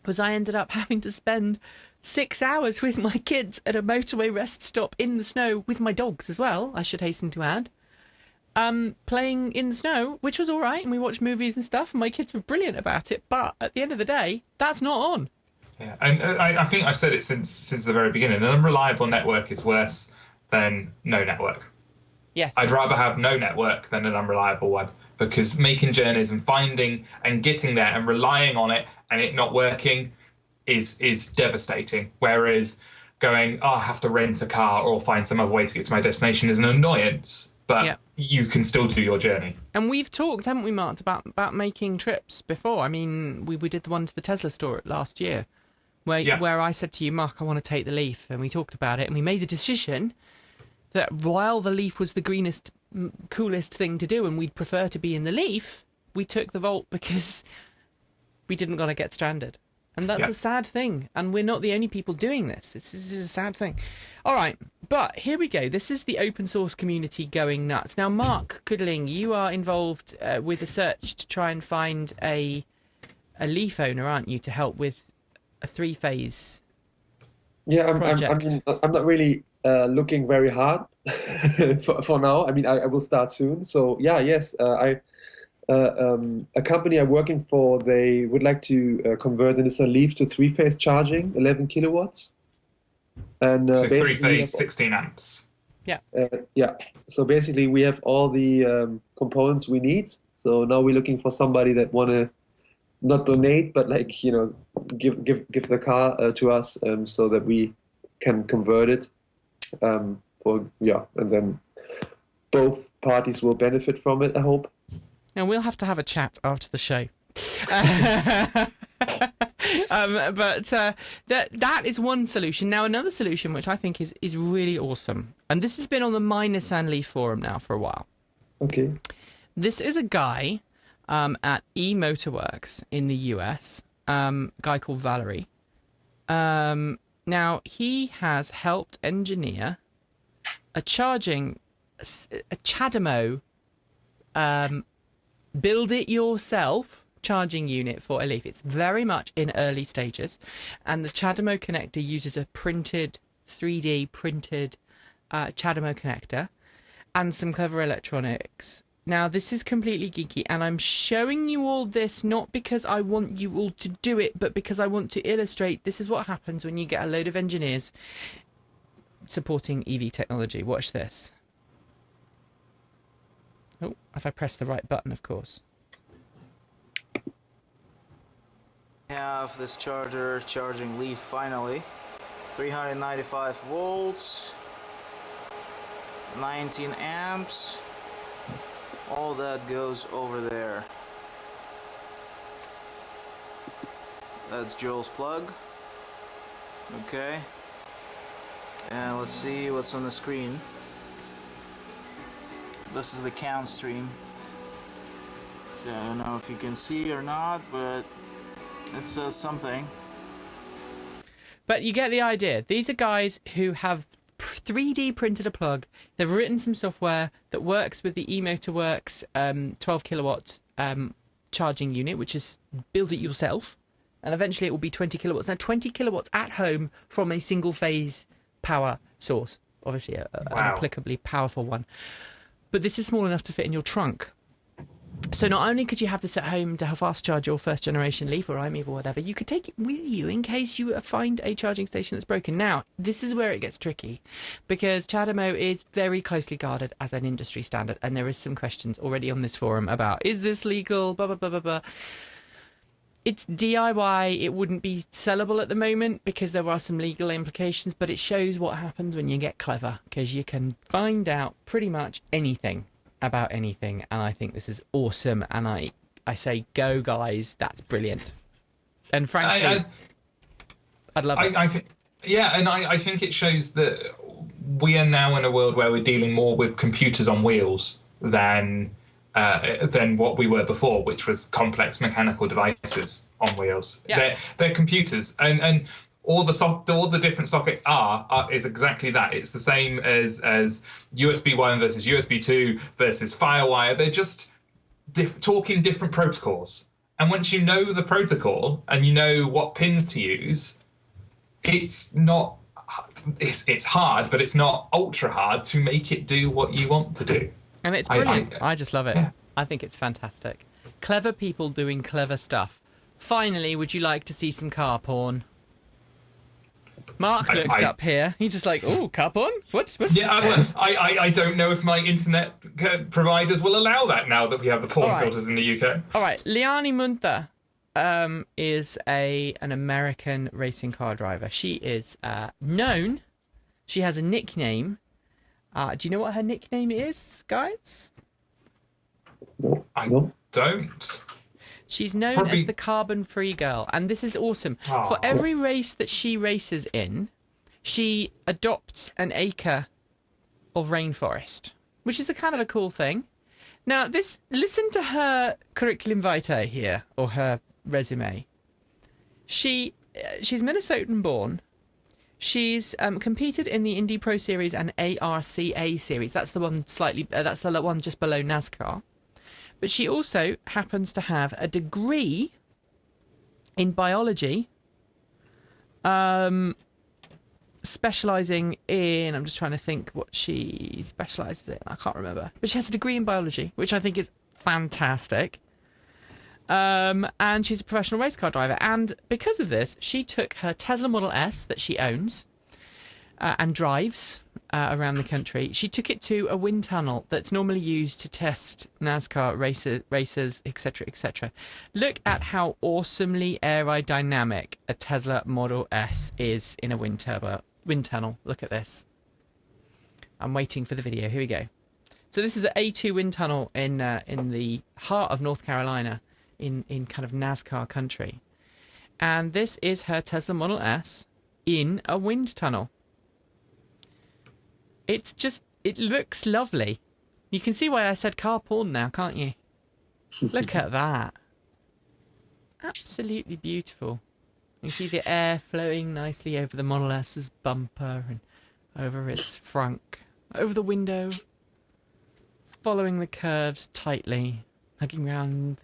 was I ended up having to spend 6 hours with my kids at a motorway rest stop in the snow with my dogs as well, I should hasten to add. Playing in the snow, which was all right, and we watched movies and stuff, and my kids were brilliant about it, but at the end of the day, that's not on. Yeah, and I think I've said it since the very beginning. An unreliable network is worse than no network. Yes. I'd rather have no network than an unreliable one, because making journeys and finding and getting there and relying on it and it not working is devastating. Whereas going, I have to rent a car or find some other way to get to my destination is an annoyance, but you can still do your journey. And we've talked, haven't we, Mark, about making trips before. I mean, we did the one to the Tesla store last year, where I said to you, Mark, I want to take the Leaf, and we talked about it, and we made the decision that while the Leaf was the greenest, coolest thing to do, and we'd prefer to be in the Leaf, we took the Volt because we didn't want to get stranded. And that's a sad thing. And we're not the only people doing this. This is a sad thing. All right. But here we go. This is the open source community going nuts. Now, Marc Kudling, you are involved with a search to try and find a Leaf owner, aren't you, to help with a 3-phase project? I'm not really looking very hard for now. I mean, I will start soon. So, a company I'm working for, they would like to convert the Nissan Leaf to 3-phase charging, 11 kilowatts. And so basically 3-phase, 16 amps. So basically we have all the components we need. So now we're looking for somebody that want to not donate, but give the car to us so that we can convert it. And then both parties will benefit from it, I hope. And we'll have to have a chat after the show. That is one solution. Now, another solution, which I think is really awesome, and this has been on the My Nissan Leaf forum now for a while. Okay. This is a guy at eMotorworks in the US, guy called Valerie. Now, he has helped engineer a CHAdeMO build it yourself charging unit for a Leaf. It's very much in early stages, and the CHAdeMO connector uses a 3D printed CHAdeMO connector and some clever electronics. Now, this is completely geeky, and I'm showing you all this not because I want you all to do it, but because I want to illustrate this is what happens when you get a load of engineers supporting EV technology. Watch this. Oh, if I press the right button, of course. We have this charger charging Leaf finally. 395 volts, 19 amps. All that goes over there. That's Joel's plug. Okay. And let's see what's on the screen. This is the count stream. So I don't know if you can see or not, but it says something. But you get the idea. These are guys who have 3D printed a plug. They've written some software that works with the eMotorworks 12 kilowatt charging unit, which is build it yourself. And eventually it will be 20 kilowatts. Now, 20 kilowatts at home from a single phase power source. obviously an Wow. applicably powerful one. But this is small enough to fit in your trunk. So not only could you have this at home to fast charge your first generation Leaf or iMove or whatever, you could take it with you in case you find a charging station that's broken. Now, this is where it gets tricky, because CHAdeMO is very closely guarded as an industry standard, and there is some questions already on this forum about, is this legal, blah, blah, blah, blah, blah. It's DIY, it wouldn't be sellable at the moment because there are some legal implications, but it shows what happens when you get clever, because you can find out pretty much anything about anything, and I think this is awesome, and I say go guys, that's brilliant. And frankly, I'd love it. I think, yeah, and I think it shows that we are now in a world where we're dealing more with computers on wheels than what we were before, which was complex mechanical devices on wheels. Yeah. They're computers, and all the different sockets is exactly that. It's the same as USB 1 versus USB 2 versus FireWire. They're just talking different protocols. And once you know the protocol and you know what pins to use, it's hard, but it's not ultra hard to make it do what you want to do. And it's brilliant. I just love it. Yeah. I think it's fantastic. Clever people doing clever stuff. Finally, would you like to see some car porn? Mark looked up here. He's just like, oh, car porn? What's... Yeah, I don't know if my internet providers will allow that now that we have the porn filters in the UK. All right, Liani Munter is an American racing car driver. She is known. She has a nickname. Do you know what her nickname is, guys? No. I don't. She's known as the carbon-free girl, and this is awesome. For every race that she races in, she adopts an acre of rainforest, which is a kind of a cool thing. Now, listen to her curriculum vitae here, or her resume. She's Minnesotan born. She's competed in the Indy Pro Series and ARCA Series. That's the one that's the one just below NASCAR. But she also happens to have a degree in biology, specialising in... I'm just trying to think what she specialises in. I can't remember. But she has a degree in biology, which I think is fantastic. And she's a professional race car driver. And because of this, she took her Tesla Model S that she owns and drives around the country. She took it to a wind tunnel that's normally used to test NASCAR racers, etc., etc. Look at how awesomely aerodynamic a Tesla Model S is in a wind tunnel. Look at this. I'm waiting for the video. Here we go. So this is an A2 wind tunnel in the heart of North Carolina, in kind of NASCAR country. And this is her Tesla Model S in a wind tunnel. It looks lovely. You can see why I said car porn now, can't you? Look at that. Absolutely beautiful. You see the air flowing nicely over the Model S's bumper and over its frunk, over the window, following the curves tightly, hugging round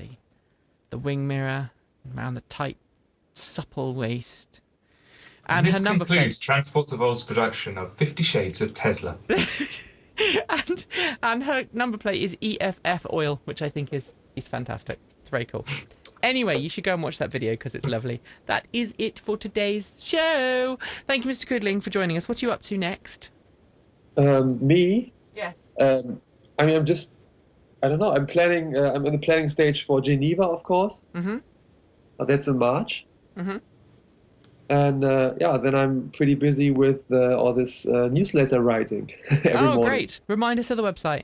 the wing mirror, around the tight, supple waist. And this her number concludes plate. Transport Evolved's production of 50 Shades of Tesla. and her number plate is EFF oil, which I think is fantastic. It's very cool. Anyway, you should go and watch that video because it's lovely. That is it for today's show. Thank you, Mr. Kudling, for joining us. What are you up to next? Me? Yes. I mean, I don't know. I'm planning. I'm in the planning stage for Geneva, of course. Mm-hmm. That's in March. Mm-hmm. And then I'm pretty busy with all this newsletter writing every morning. Great. Remind us of the website.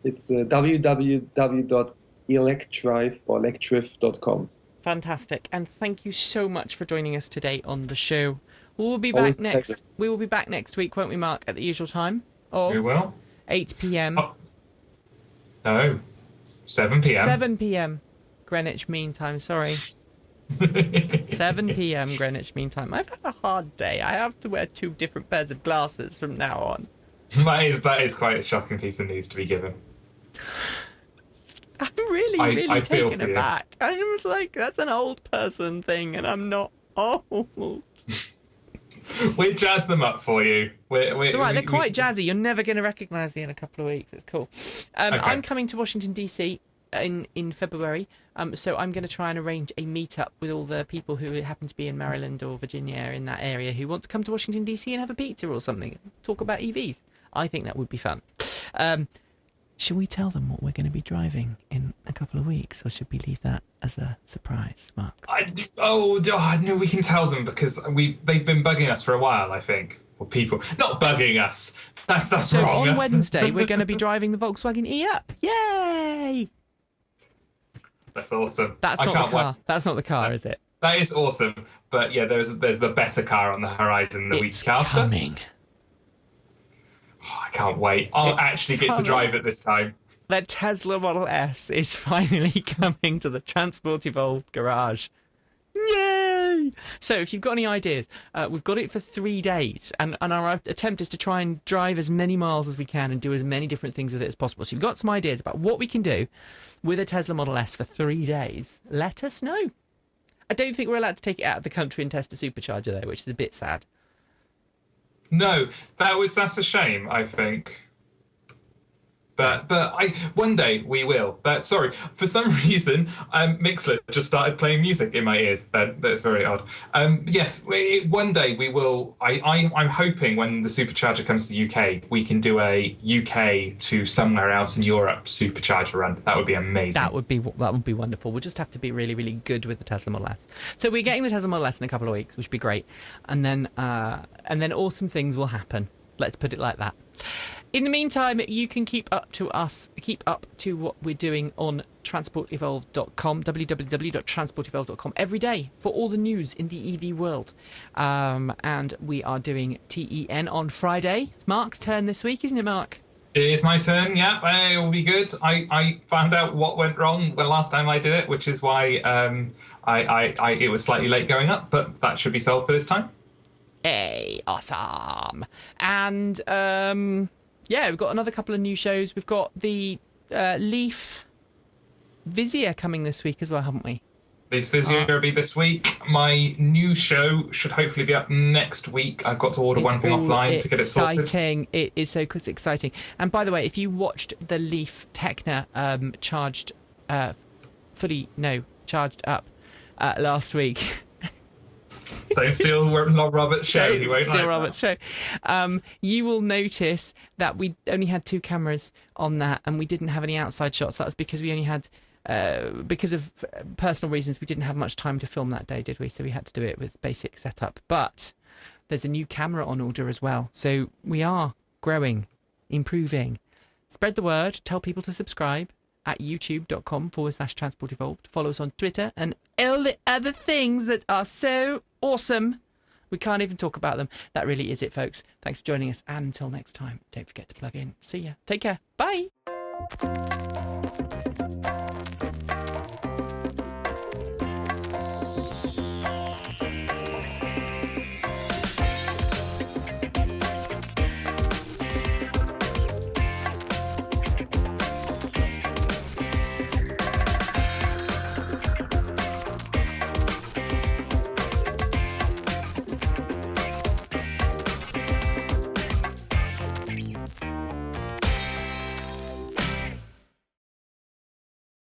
It's www.electrife.com. Fantastic. And thank you so much for joining us today on the show. We'll be back next. We will be back next week, won't we, Mark? At the usual time of We will. 8 p.m. No, 7 p.m. 7 p.m. Greenwich Mean Time. Sorry. 7 p.m. Greenwich Mean Time. I've had a hard day. I have to wear 2 different pairs of glasses from now on. That is quite a shocking piece of news to be given. I'm really I feel taken for you. aback. I'm just like, that's an old person thing, and I'm not old. We'll jazz them up for you. It's all right. They're quite jazzy. You're never going to recognise me in a couple of weeks. It's cool. Okay. I'm coming to Washington DC in February. So I'm going to try and arrange a meet-up with all the people who happen to be in Maryland or Virginia in that area who want to come to Washington DC and have a pizza or something. Talk about EVs. I think that would be fun. Should we tell them what we're going to be driving in a couple of weeks, or should we leave that as a surprise, Mark? No, we can tell them because they've been bugging us for a while, I think. Or people not bugging us. That's so wrong. On Wednesday, we're going to be driving the Volkswagen E-Up. Yay! That's awesome. That's not the car. That's not the car, is it? That is awesome. But yeah, there's the better car on the horizon the week after. It's coming. Oh, I can't wait. I'll actually get to drive it this time. The Tesla Model S is finally coming to the Transport Evolved garage. Yay! So if you've got any ideas, we've got it for 3 days, and our attempt is to try and drive as many miles as we can and do as many different things with it as possible. So if you've got some ideas about what we can do with a Tesla Model S for 3 days, let us know. I don't think we're allowed to take it out of the country and test a supercharger, though, which is a bit sad. No, that's a shame, I think. But one day we will. Sorry, for some reason, Mixler just started playing music in my ears. That's very odd. Yes, one day we will. I'm hoping when the supercharger comes to the UK, we can do a UK to somewhere else in Europe supercharger run. That would be amazing. That would be wonderful. We'll just have to be really, really good with the Tesla Model S. So we're getting the Tesla Model S in a couple of weeks, which would be great, and then awesome things will happen. Let's put it like that. In the meantime, you can keep up to what we're doing on transportevolved.com, www.transportevolved.com, every day for all the news in the EV world. And we are doing TEN on Friday. It's Mark's turn this week, isn't it, Mark? It is my turn, yeah. It will be good. I found out what went wrong the last time I did it, which is why it was slightly late going up, but that should be solved for this time. Hey, awesome. And we've got another couple of new shows. We've got the Leaf Vizia coming this week as well, haven't we? Leaf Vizia will be this week. My new show should hopefully be up next week. I've got to order one thing offline to get it sorted. Exciting. It is so exciting. And by the way, if you watched the Leaf Techna charged up last week... Don't steal Robert's show. He won't steal like Robert's show. You will notice that we only had 2 cameras on that, and we didn't have any outside shots. That was because we only had, because of personal reasons, we didn't have much time to film that day, did we? So we had to do it with basic setup. But there's a new camera on order as well. So we are growing, improving. Spread the word. Tell people to subscribe at youtube.com/transportevolved. Follow us on Twitter and all the other things that are so awesome. We can't even talk about them. That really is it, folks. Thanks for joining us. And until next time, don't forget to plug in. See ya. Take care. Bye.